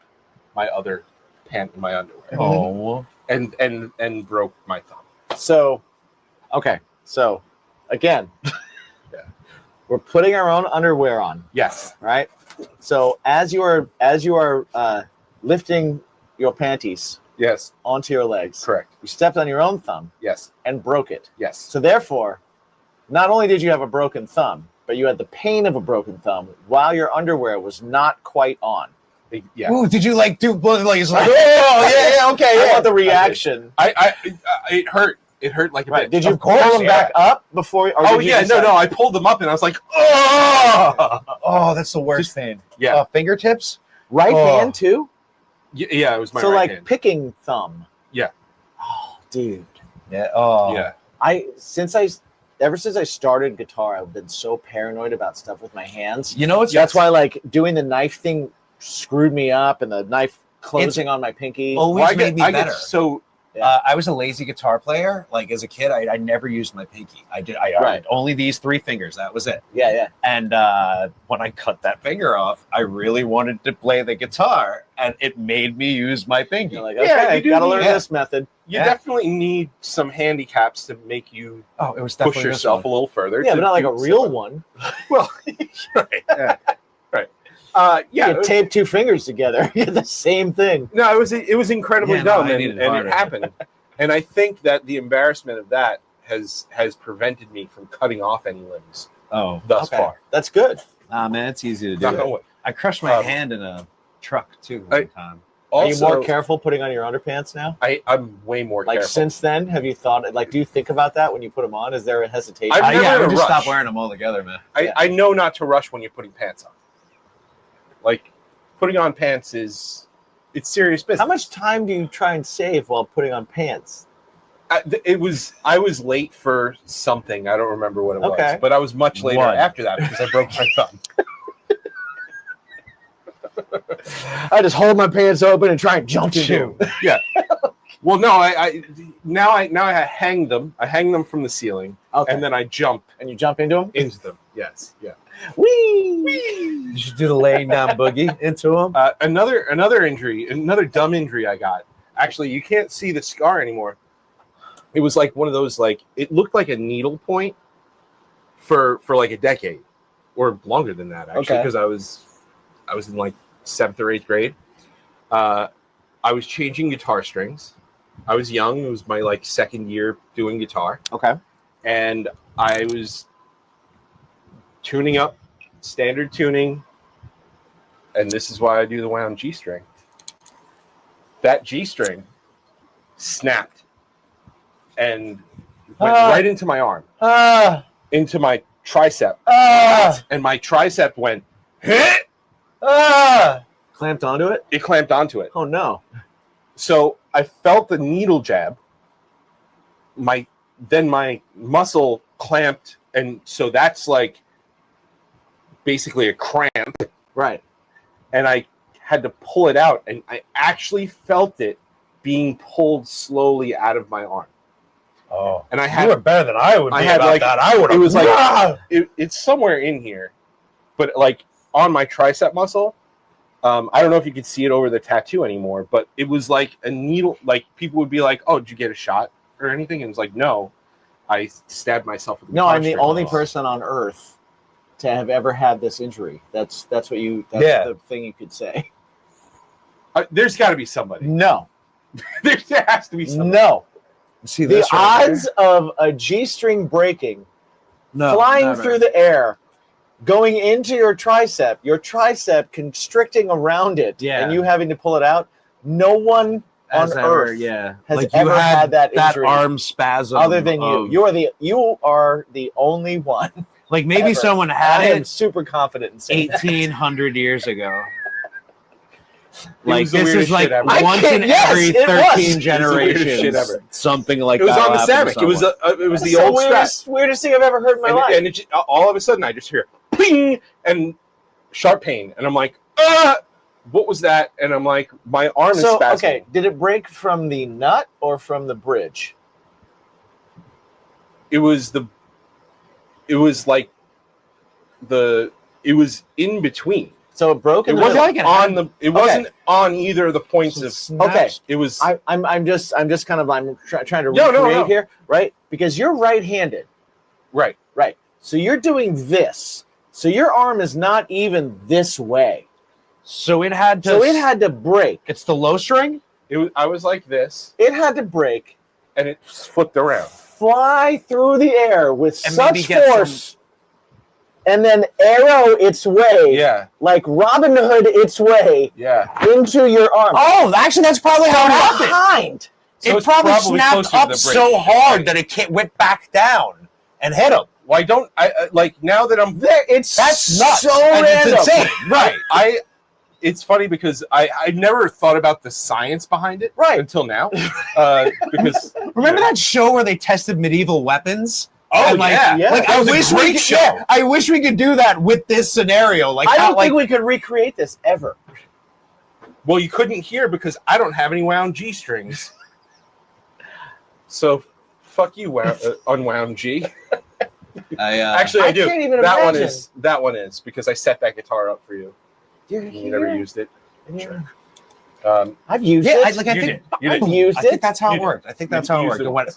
my other pant in my underwear, Oh. and broke my thumb. So, okay. So, again, Yeah. we're putting our own underwear on, Yes. right? So as you are lifting your panties Yes. onto your legs, Correct. you stepped on your own thumb Yes. and broke it. Yes. So therefore, not only did you have a broken thumb, but you had the pain of a broken thumb while your underwear was not quite on. Yeah. Ooh, did you like do like it's like oh okay I want the reaction. It hurt. It hurt like a Right. bitch. Did you Of course, pull them yeah. back up before? Or Oh did you yeah, decide- no. I pulled them up and I was like, oh. oh that's the worst thing. Yeah. Fingertips. Right Oh. hand too. Yeah, it was my So right like hand. picking thumb. Yeah. Oh, dude. Yeah. Oh Yeah. Ever since I started guitar, I've been so paranoid about stuff with my hands. You know what's That's why like doing the knife thing screwed me up, and the knife closing on my pinky. always made me I better. get so I was a lazy guitar player. Like as a kid, I never used my pinky. I Right. only these 3 fingers. That was it. Yeah. And when I cut that finger off, I really wanted to play the guitar, and it made me use my pinky. You're like, Yeah, okay, you do gotta need- learn yeah. this method. you Yeah. definitely need some handicaps to make you Oh, it was push definitely yourself a little further. Yeah, to but not like do a real stuff. one. Well, right. Yeah. Right. Yeah, Yeah. you tape 2 fingers together. You get the same thing. No, it was incredibly Yeah, no, dumb, I and needed it harder. happened. And I think that the embarrassment of that has prevented me from cutting off any limbs Oh, thus Okay. far. That's good. man, it's easy to do. Knock on That. wood. I crushed my Um, hand in a truck too I- one time. Are you Also, more careful putting on your underpants now? I'm way more Like careful. since then, have you thought? Like, do you think about that when you put them on? Is there a hesitation? I'm never Yeah, in I a just rush. stopped wearing them altogether, man. Yeah. I know not to rush when you're putting pants on. Like putting on pants it's serious business. How much time do you try and save while putting on pants? I was late for something. I don't remember what it Okay. was, but I was much later What? after that because I broke my thumb. I just hold my pants open and try and jump into them. Yeah. Well, no, I now I hang them. I hang them from the ceiling, Okay. and then I jump And you jump into them? into them. Yes. Yeah. Whee! You should do the laying down boogie into them. Another injury, another dumb injury I got. Actually, you can't see the scar anymore. It was like one of those, like it looked like a needle point for like a decade or longer than that, actually, Okay. because I was in like 7th or 8th grade. I was changing guitar strings. I was young. It was my like 2nd year doing guitar, Okay. and I was tuning up, standard tuning, and this is why I do the wound G string. That G string snapped and went right into my arm, into my tricep, and my tricep went, hit! Clamped onto it? It clamped onto it. Oh, no. So I felt the needle jab. Then my muscle clamped, and so that's like basically a cramp, Right. and I had to pull it out, and I actually felt it being pulled slowly out of my arm. Oh, And I you had were better than I would be I had, about like- that. I would. it was like it's somewhere in here, but like on my tricep muscle. I don't know if you could see it over the tattoo anymore, but it was like a needle. Like people would be like, "Oh, did you get a shot or anything?" And it was like, "No, I stabbed myself with a No, guitar I'm the string." only person on earth to have ever had this injury. That's what you. That's Yeah. the thing you could say. There's got to be somebody. No, There has to be somebody. no. See The this right odds of a G-string breaking, here? No, flying never. through the air, going into your tricep constricting around it, Yeah. and you having to pull it out. No one As on ever, earth yeah, has like you ever had that injury arm spasm. other than you. of- You are the only one. like maybe ever. someone I had am it super confident in saying that. 1,800 years ago. It Like was the this weirdest is like shit ever. I once can't- in yes, every it was. 13 It was the weirdest generations, shit ever. something like It was that on the will happen to Samick. It was someone. it was That's the old strap. weirdest thing I've ever heard in my life. And it, all of a sudden, I just hear ping and sharp pain, and I'm like, what was that? And I'm like, my arm is So, spasming. okay, did it break from the nut or from the bridge? It was in between. So it broke It in the wasn't middle. like it on the. It wasn't on either of the points of. Okay. It was. I'm just kind of trying to No, recreate no. here, right? Because you're right-handed, Right. right? So you're doing this. So your arm is not even this way. So it had to. So it had to break. It's the low string. It was. I was like this, It had to break, and it flipped around. fly through the air with And maybe such get force and then arrow its way, Yeah, like Robin Hood its way yeah. into your arm. Oh, actually, that's probably how it happened. Behind. So It it's probably closer snapped to up the so bridge. hard that it went back down and hit him. Why don't I like now that I'm There, it's That's nuts. so And random. it's insane. Right. It's funny because I never thought about the science behind it until now. Because Remember that show where they tested medieval weapons? oh And, like, yeah. Like That I was a wish great we could, show. yeah, I wish we could do that with this scenario. Like I how, don't like, think we could recreate this ever. well, you couldn't hear because I don't have any wound G strings. So fuck you, unwound G. Actually, I do. can't even that imagine. one is because I set that guitar up for you. You're You never used it. Yeah. Sure. I've used yeah, it. I think You I've did. used I it. think that's how You it did. worked. I think that's You how it used worked. it. It went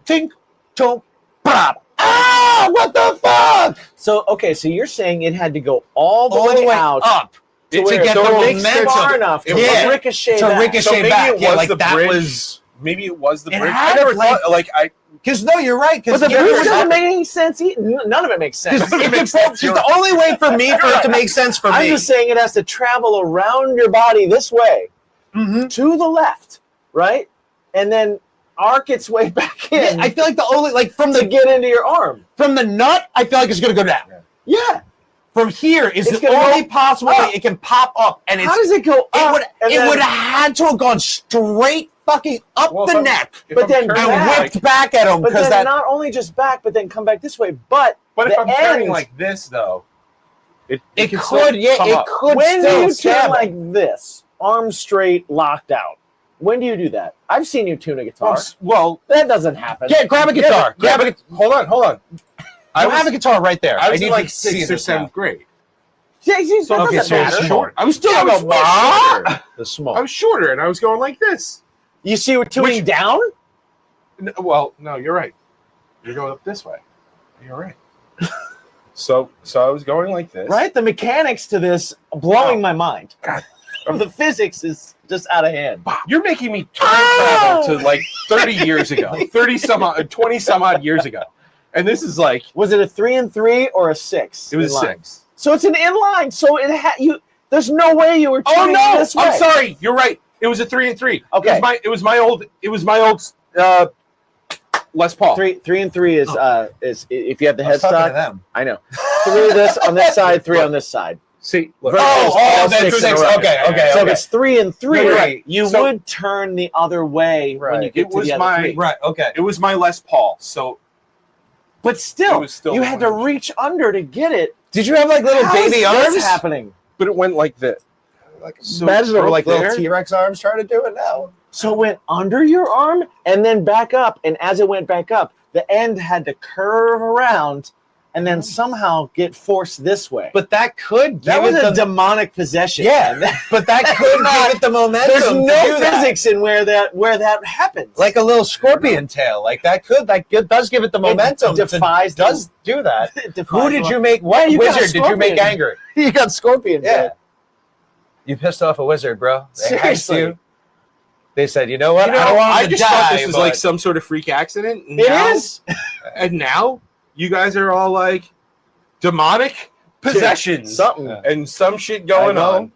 tink, tink, pop. Ah, what the fuck? So okay, so you're saying it had to go all the All way the way out up to to get so the it makes momentum. far enough to Yeah. ricochet To back. ricochet So maybe back. it Yeah, was like the that bridge. was Maybe it was the It bridge. had, I never like- thought I. because no, you're right. But Because the bridge doesn't make any sense. None of it makes sense. Because the only way for me for it to make sense for I'm me. just saying it has to travel around your body this way Mhm. to the left, right, and then arc its way back Yeah, in I feel like the only like from to the get into your arm. from the nut, I feel like it's gonna go down. Yeah. From here is It's the gonna only go possible up. way it can pop up, and it's How does it go up? and it then- would have had to have gone straight fucking up Well, the if I'm- neck if But I'm then turning and back. whipped back at him But because then that. not only just back, but then come back this way. But But if the I'm turning end- like this, though, It can still could, yeah, come it up. could when do still you stab turn him. like this, arms straight, locked out? When do you do that? I've seen you tune a guitar. well, That doesn't happen. Yeah, grab a guitar. yeah, Grab a. but hold on. I have a guitar right there. I was need in to like see sixth or this now. seventh grade. Yeah, see, that Okay, doesn't so it's matter. short. I was still Yeah, I was but way shorter. The I smoke. was shorter, and I was going like this. You see, we're tuning down. Well, no, you're right. You're going up this way. You're right. So I was going like this. Right? The mechanics to this blowing Oh. my mind. God. The physics is just out of hand. You're making me time travel to like 30 years ago, 20 some odd years ago, and this is like Was it a 3 and 3 or a 6? it was inline? 6. So it's an inline. So it you. There's no way you were Oh tuning no! this way. I'm sorry. You're right. It was a 3 and 3. Okay. It was my old Les Paul. 3 and 3 is if you have the I was talking to headstock. them. I know. 3 this on this side, 3 on this side. See, look. Versus all that's 6 in a 6. row. Okay. So if it's 3 and 3, No, you're right. you So- would turn the other way when you Right. get It to was the other my- 3. Right. Okay. It was my Les Paul. So But It still, was still you had to one. reach under to get it. Did you have like little How baby is arms? this happening? but it went like this. So Imagine if broke like there. little T-Rex arms trying to do it now. So it went under your arm and then back up. And as it went back up, the end had to curve around and then somehow get forced this way. But that could that give was it a the demonic possession. yeah. But that could give it the momentum. There's to no do that. physics in where that happens. Like a little scorpion tail. Like that does give it the momentum. defies the- does do that. It defies Who did the- you make? Yeah, What you got a wizard did you make scorpion. angry? You got scorpion. Yeah. dude. You pissed off a wizard, bro. They hacked Seriously. you. They said, you know what? You know, I don't want I him to just die, thought this was but- like some sort of freak accident. And It now- is. And now you guys are all like demonic possessions Something. Yeah. and some shit going I know. on.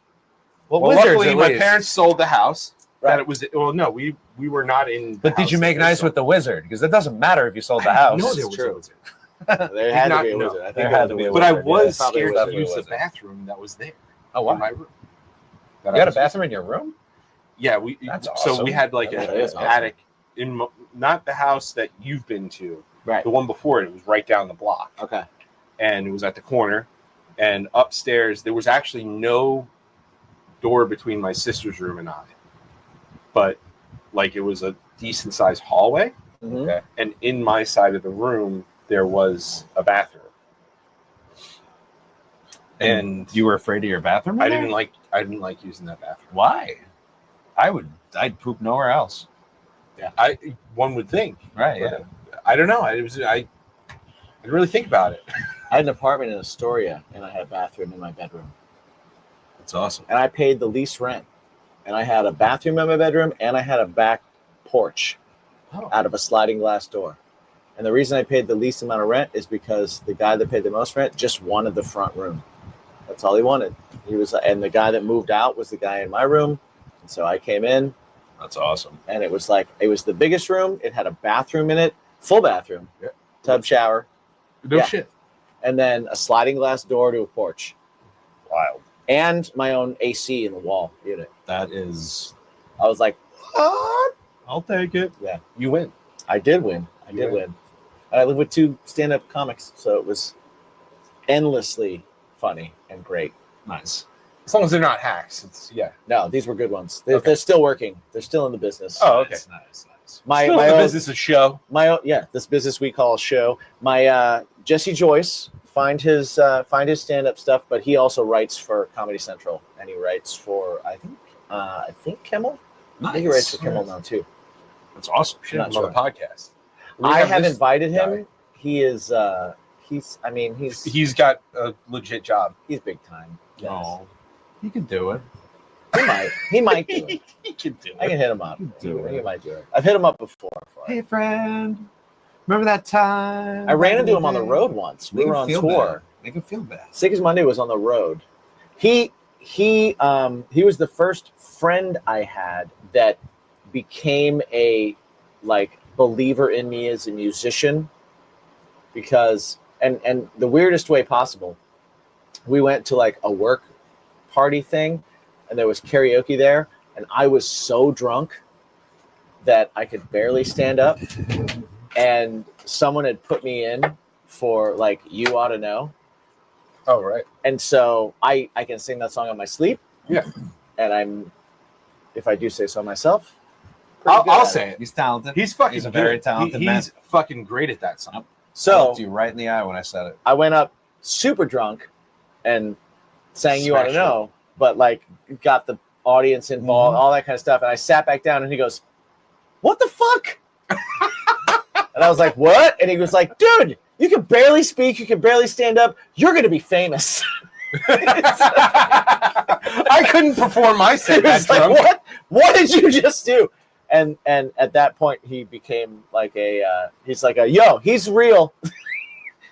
Well, Well, wizards, luckily, at my least. parents sold the house. Right. That it was. Well, no, we were not in. The But did house you make that nice they with the wizard? Because it doesn't matter if you sold the house. No, there It's was true. a wizard. There had to not be a know. wizard. I think There there had was to a be a wizard. But I wizard, yeah, was probably scared was to a use the wizard. bathroom that was there Oh, in my wow. room. You got a bathroom in your room? Yeah, we. That's So awesome. we had like That an is awesome. attic in not the house that you've been to. Right. The one before it was right down the block. Okay. And it was at the corner. And upstairs, there was actually no door between my sister's room and I. But like it was a decent sized hallway. Mhm. Okay. And in my side of the room, there was a bathroom. And you were afraid of your bathroom? in I there? didn't like using that bathroom. Why? I'd poop nowhere else. Yeah, one would think. Right, But, yeah. I don't know. I didn't really think about it. I had an apartment in Astoria, and I had a bathroom in my bedroom, That's awesome. and I paid the least rent. And I had a bathroom in my bedroom, and I had a back porch Oh. out of a sliding glass door. And the reason I paid the least amount of rent is because the guy that paid the most rent just wanted the front room. That's all he wanted. And the guy that moved out was the guy in my room. And so I came in. That's awesome. And it was the biggest room. It had a bathroom in it, full bathroom, tub shower. No shit. And then a sliding glass door to a porch. Wild. And my own AC in the wall unit. That is. I was like, what? I'll take it. Yeah. You win. I did win. I did win. And I live with 2 stand-up comics, so it was endlessly funny and great. Nice. As long as they're not hacks. No, these were good ones. They're still working. They're still in the business. Oh, okay. Nice. My business is show. This business we call a show. My Jesse Joyce, find his stand-up stuff, but he also writes for Comedy Central, and he writes for I think Kimmel. Nice. I think he writes for Kimmel now too. That's awesome. Should have him on the podcast. I have invited him. He is. He's got a legit job. He's big time. Yes. No, he can do it. He might do it. He can do it. I can hit him up. He might do it. I've hit him up before. Hey, friend. Remember that time? I ran into him on the road once. We were on tour. Make him feel bad. Sick as Monday was on the road. He was the first friend I had that became a believer in me as a musician, because and the weirdest way possible, we went to a work party thing, and there was karaoke there, and I was so drunk that I could barely stand up, and someone had put me in for You Ought to Know. Oh, right. And so I can sing that song on my sleep. Yeah. And if I do say so myself, I'll say it. He's talented. He's fucking He's a very talented man. He's fucking great at that song. So I looked you right in the eye when I said it. I went up super drunk and sang You Ought to Smashed Know, but got the audience involved, all that kind of stuff. And I sat back down and he goes, "What the fuck?" And I was like, "What?" And he was like, "Dude, you can barely speak. You can barely stand up. You're going to be famous." I couldn't perform my set that drunk. What did you just do? And at that point, he became he's yo, he's real.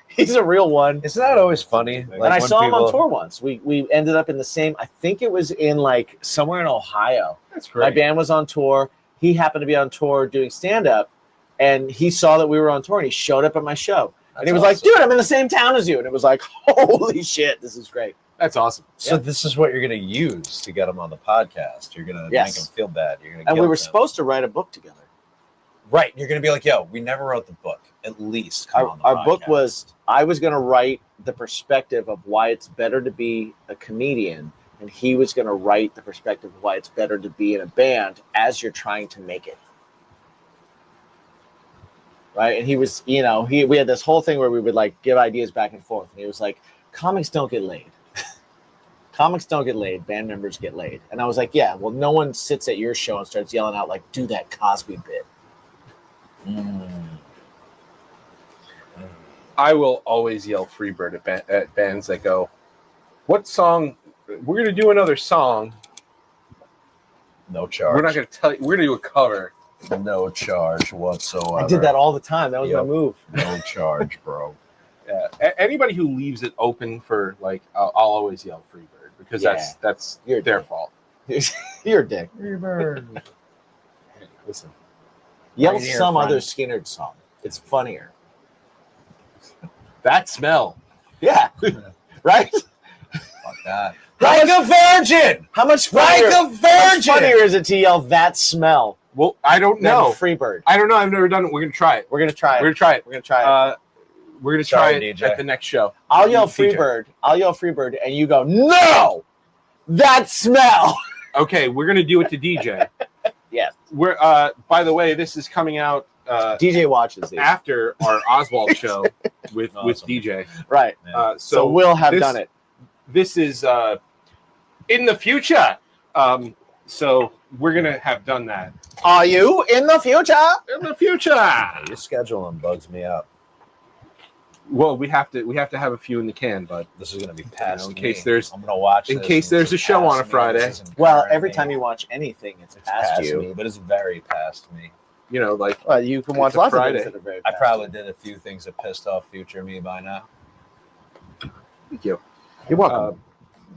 He's a real one. Isn't that always funny? And I saw him on tour once. We ended up in the same, I think it was in somewhere in Ohio. That's great. My band was on tour. He happened to be on tour doing stand-up, and he saw that we were on tour, and he showed up at my show. And he was like, "Dude, I'm in the same town as you." And it was like, holy shit, this is great. That's awesome. So this is what you're going to use to get him on the podcast. You're going to make him feel bad. You're going to. And we were supposed to write a book together. Right. You're going to be like, "Yo, we never wrote the book. At least come on the our podcast." book was, I was going to write the perspective of why it's better to be a comedian, and he was going to write the perspective of why it's better to be in a band as you're trying to make it. Right. And he was, we had this whole thing where we would give ideas back and forth. And he was like, "Comics don't get laid. Comics don't get laid. Band members get laid." And I was like, "Yeah, well, no one sits at your show and starts yelling out do that Cosby bit." I will always yell Freebird at bands that go, "What song? We're going to do another song. No charge. We're not going to tell you. We're going to do a cover. No charge whatsoever." I did that all the time. That was my move. No charge, bro. Yeah. Anybody who leaves it open for I'll always yell Freebird, because that's their fault. You're a dick. Freebird. Hey, listen. Yell Right here, some friend. other Skynyrd song. It's funnier. That smell. Yeah. Right? Fuck that. Like a virgin. How much funnier? Like a How much virgin. funnier is it to yell that smell? Well, I don't know. Freebird. I don't know. I've never done it. We're going to try it. We're gonna try it. We're going to try it. We're gonna try it. We're going to try Sorry, it DJ. at the next show. I'll yell DJ. Freebird. I'll yell Freebird, and you go, "No, that smell." Okay, we're going to do it to DJ. Yes. We're by the way, this is coming out DJ watches these. after our Oswald show with Awesome. DJ. Right. So we'll have done it. This is in the future. So we're gonna have done that Are you in the future? in the future. Your scheduling bugs me out. Well, we have to have a few in the can, but This is going to be past in me. case there's- I'm going to watch in this case and there's it's a show past on a me. Friday. This isn't Well, current every me. time you watch anything, it's It's past you. me, but it's very past me. you know, like Well, you can watch It's a lots Friday. of things that are very I fast. probably did a few things that pissed off future me by now. thank you. You're welcome.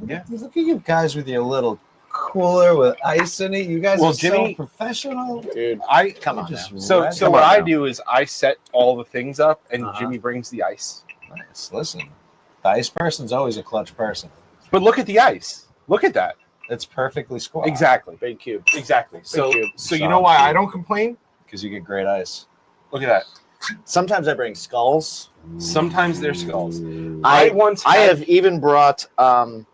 Yeah. Look at you guys with your little cooler with ice in it. You guys Well, are Jimmy- so professional. Dude, I come on Just now. so red. so Come what on I now. do is I set all the things up, and Uh-huh. Jimmy brings the ice. Nice. Listen, the ice person's always a clutch person. But look at the ice. Look at that. It's perfectly square. Exactly. Big cube. Exactly. So cube. so you know why I don't complain? Because you get great ice. Look at that. Sometimes I bring skulls. Sometimes they're skulls. I once I had- have even brought Han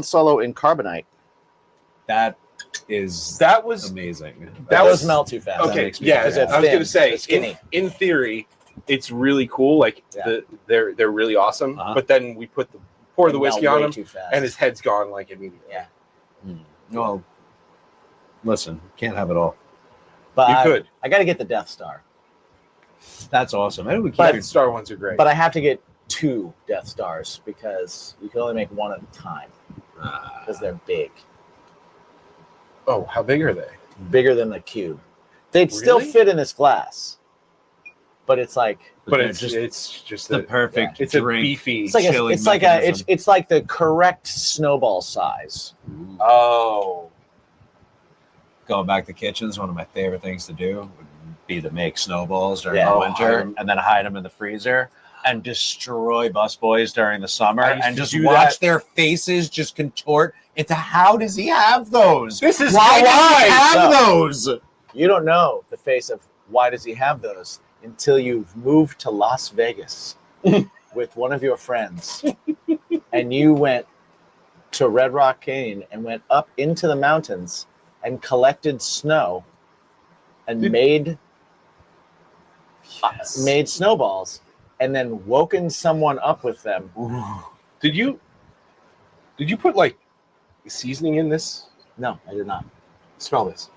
Solo in carbonite. That is that was amazing. That Those was- melt too fast. okay. makes me Yeah, happy. I was Thin, gonna say it's skinny. in theory, it's really cool. Like Yeah. they're really awesome. Uh-huh. But then we pour the They melt whiskey on way him, too fast. and his head's gone like immediately. Yeah. Well, listen, can't have it all. But You could. I got to get the Death Star. That's awesome. Maybe we But- can't. The Star ones are great. But I have to get 2 Death Stars because you can only make one at a time because they're big. Oh, how big are they? Bigger than the cube. They'd still Really? fit in this glass. But it's like But they're it's just the a, perfect it's a drink. beefy. it's like chilling it's like mechanism. it's like the correct snowball size. Oh, Going back to kitchens, one of my favorite things to do would be to make snowballs during Yeah. the Oh, winter hide 'em. and then hide them in the freezer and destroy busboys during the summer I used and to just do watch that. their faces just contort into how does he have those? this is Why does he have No. those? You don't know the face of why does he have those until you've moved to Las Vegas with one of your friends and you went to Red Rock Canyon and went up into the mountains and collected snow and made snowballs and then woken someone up with them. Did you put like seasoning in this? No, I did not. Smell this.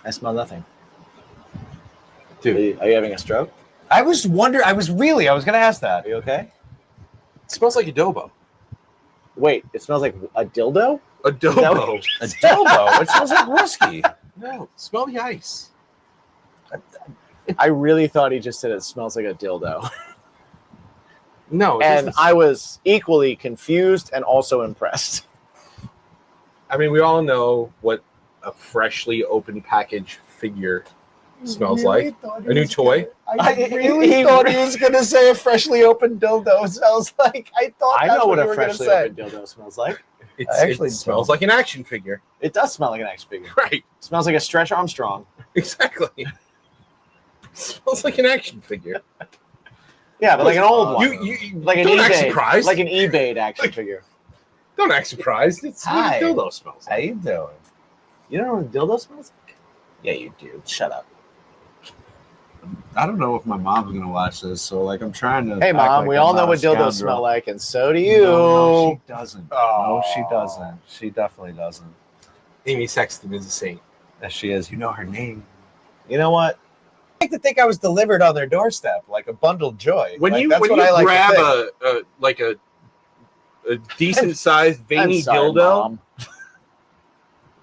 I smell nothing. Dude, Are you having a stroke? I was wondering, I was going to ask that. Are you okay? it smells like adobo. Wait, it smells like a dildo? Adobo. A dildo. It smells like whiskey. No, smell the ice. I really thought he just said it smells like a dildo. No, it And doesn't- I was equally confused and also impressed. I mean, we all know what a freshly opened package figure smells like. A new toy. I really thought he was going to say a freshly opened dildo smells like. I thought I that's know what you a were gonna freshly say. opened dildo smells like. It actually smells don't. like an action figure. It does smell like an action figure. Right. It smells like a Stretch Armstrong. Exactly. smells like an action figure. Yeah, but like an old one. You like an don't act eBay. surprised. Like an eBay action figure. Don't act surprised. It's Hi. what a dildo smells How like. you doing? You don't know what a dildo smells like? Yeah, you do. Shut up. I don't know if my mom's gonna watch this, so like I'm trying to. Hey, act Mom, like we I'm all not know a what dildos scoundrel. smell like, and so do you. No, she doesn't. No, she Aw. doesn't. She definitely doesn't. Amy Sexton is a saint. As she is, you know her name. You know what? I like to think I was delivered on their doorstep like a bundled joy. When Like, you that's when what you I like grab to think. a decent sized veiny I'm sorry, dildo, Mom.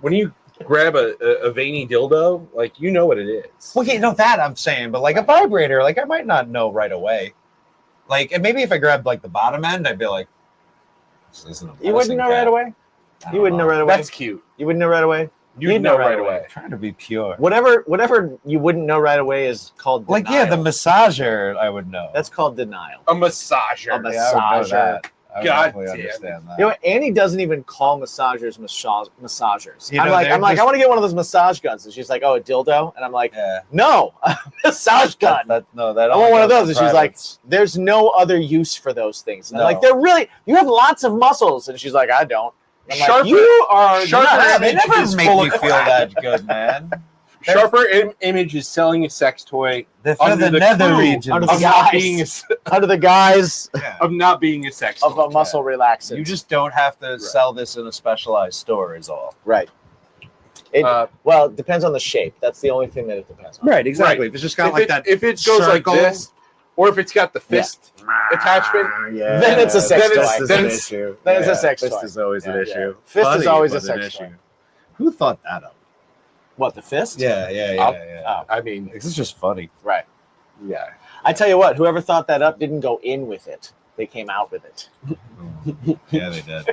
when you grab a veiny dildo, like you know what it is. Well, yeah, no, that I'm saying, but like a vibrator, like I might not know right away. Like, and maybe if I grabbed like the bottom end, I'd be like, "This isn't a You wouldn't medicine know cap." right away? I You don't wouldn't know right away? That's cute. You wouldn't know right away? You'd know right away. I'm trying to be pure. Whatever you wouldn't know right away is called denial. Like, yeah, the massager, I would know. That's called denial. A massager. A Yeah, I would know massager. that. I would God definitely damn. understand that. You know what? Annie doesn't even call massagers massagers. You I'm know, like, they're I just- want to get one of those massage guns. And she's like, oh, a dildo? And I'm like, Yeah. no, a massage gun. That I I want one of those. And she's like, there's no other use for those things. And I'm like, they're really, you have lots of muscles. And she's like, I don't. And I'm Sharper- like, you are sharper nuts. they image never is make full me of feel crap. that good, man. Sharper Image is selling a sex toy They're for under the the nether clue region. Under the of not guise. being Under the guise of not being a sex of toy. a muscle relaxant. You just don't have to sell this in a specialized store, is all. right. It, Uh, well, it depends on the shape. That's the only thing that it depends on. Right, exactly. If it's just if it goes like circle- this, or if it's got the fist attachment, yeah, Then it's a sex Then toy. it's- Fist is then an it's- issue. then it's a sex Fist toy. is always an Yeah, issue. yeah. Fist is always a but an sex toy. issue. Who thought that up? What, the fist? Yeah. I mean, This is just funny. Right. yeah. I tell you what, whoever thought that up didn't go in with it. They came out with it. Yeah, they did.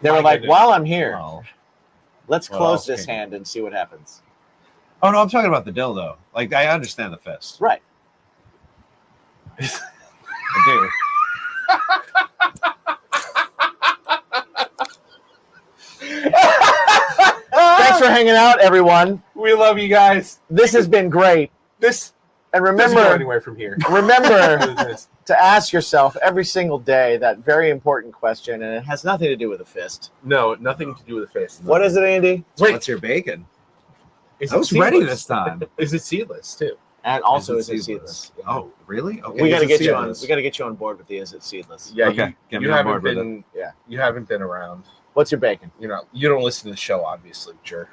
They were My like, goodness. while I'm here, Well, let's What close else this can you- hand and see what happens. oh no, I'm talking about the dildo. Like I understand the fist. Right. I do. Thanks for hanging out, everyone. We love you guys. This has been great. This And doesn't go remember, anywhere from here. remember to ask yourself every single day that very important question, and it has nothing to do with a fist. No, nothing to do with the face. What is it, Andy? Wait, What's your bacon? is I it was ready seedless? this time. Is it seedless too? And also, is Is it it seedless? Oh, really? Okay. We got to is it get you on. seedless? We got to get you on board with the is it seedless. Yeah. Okay, get me You on haven't board with been. Yeah. You haven't been around. What's your bacon? You know. You don't listen to the show, obviously, jerk.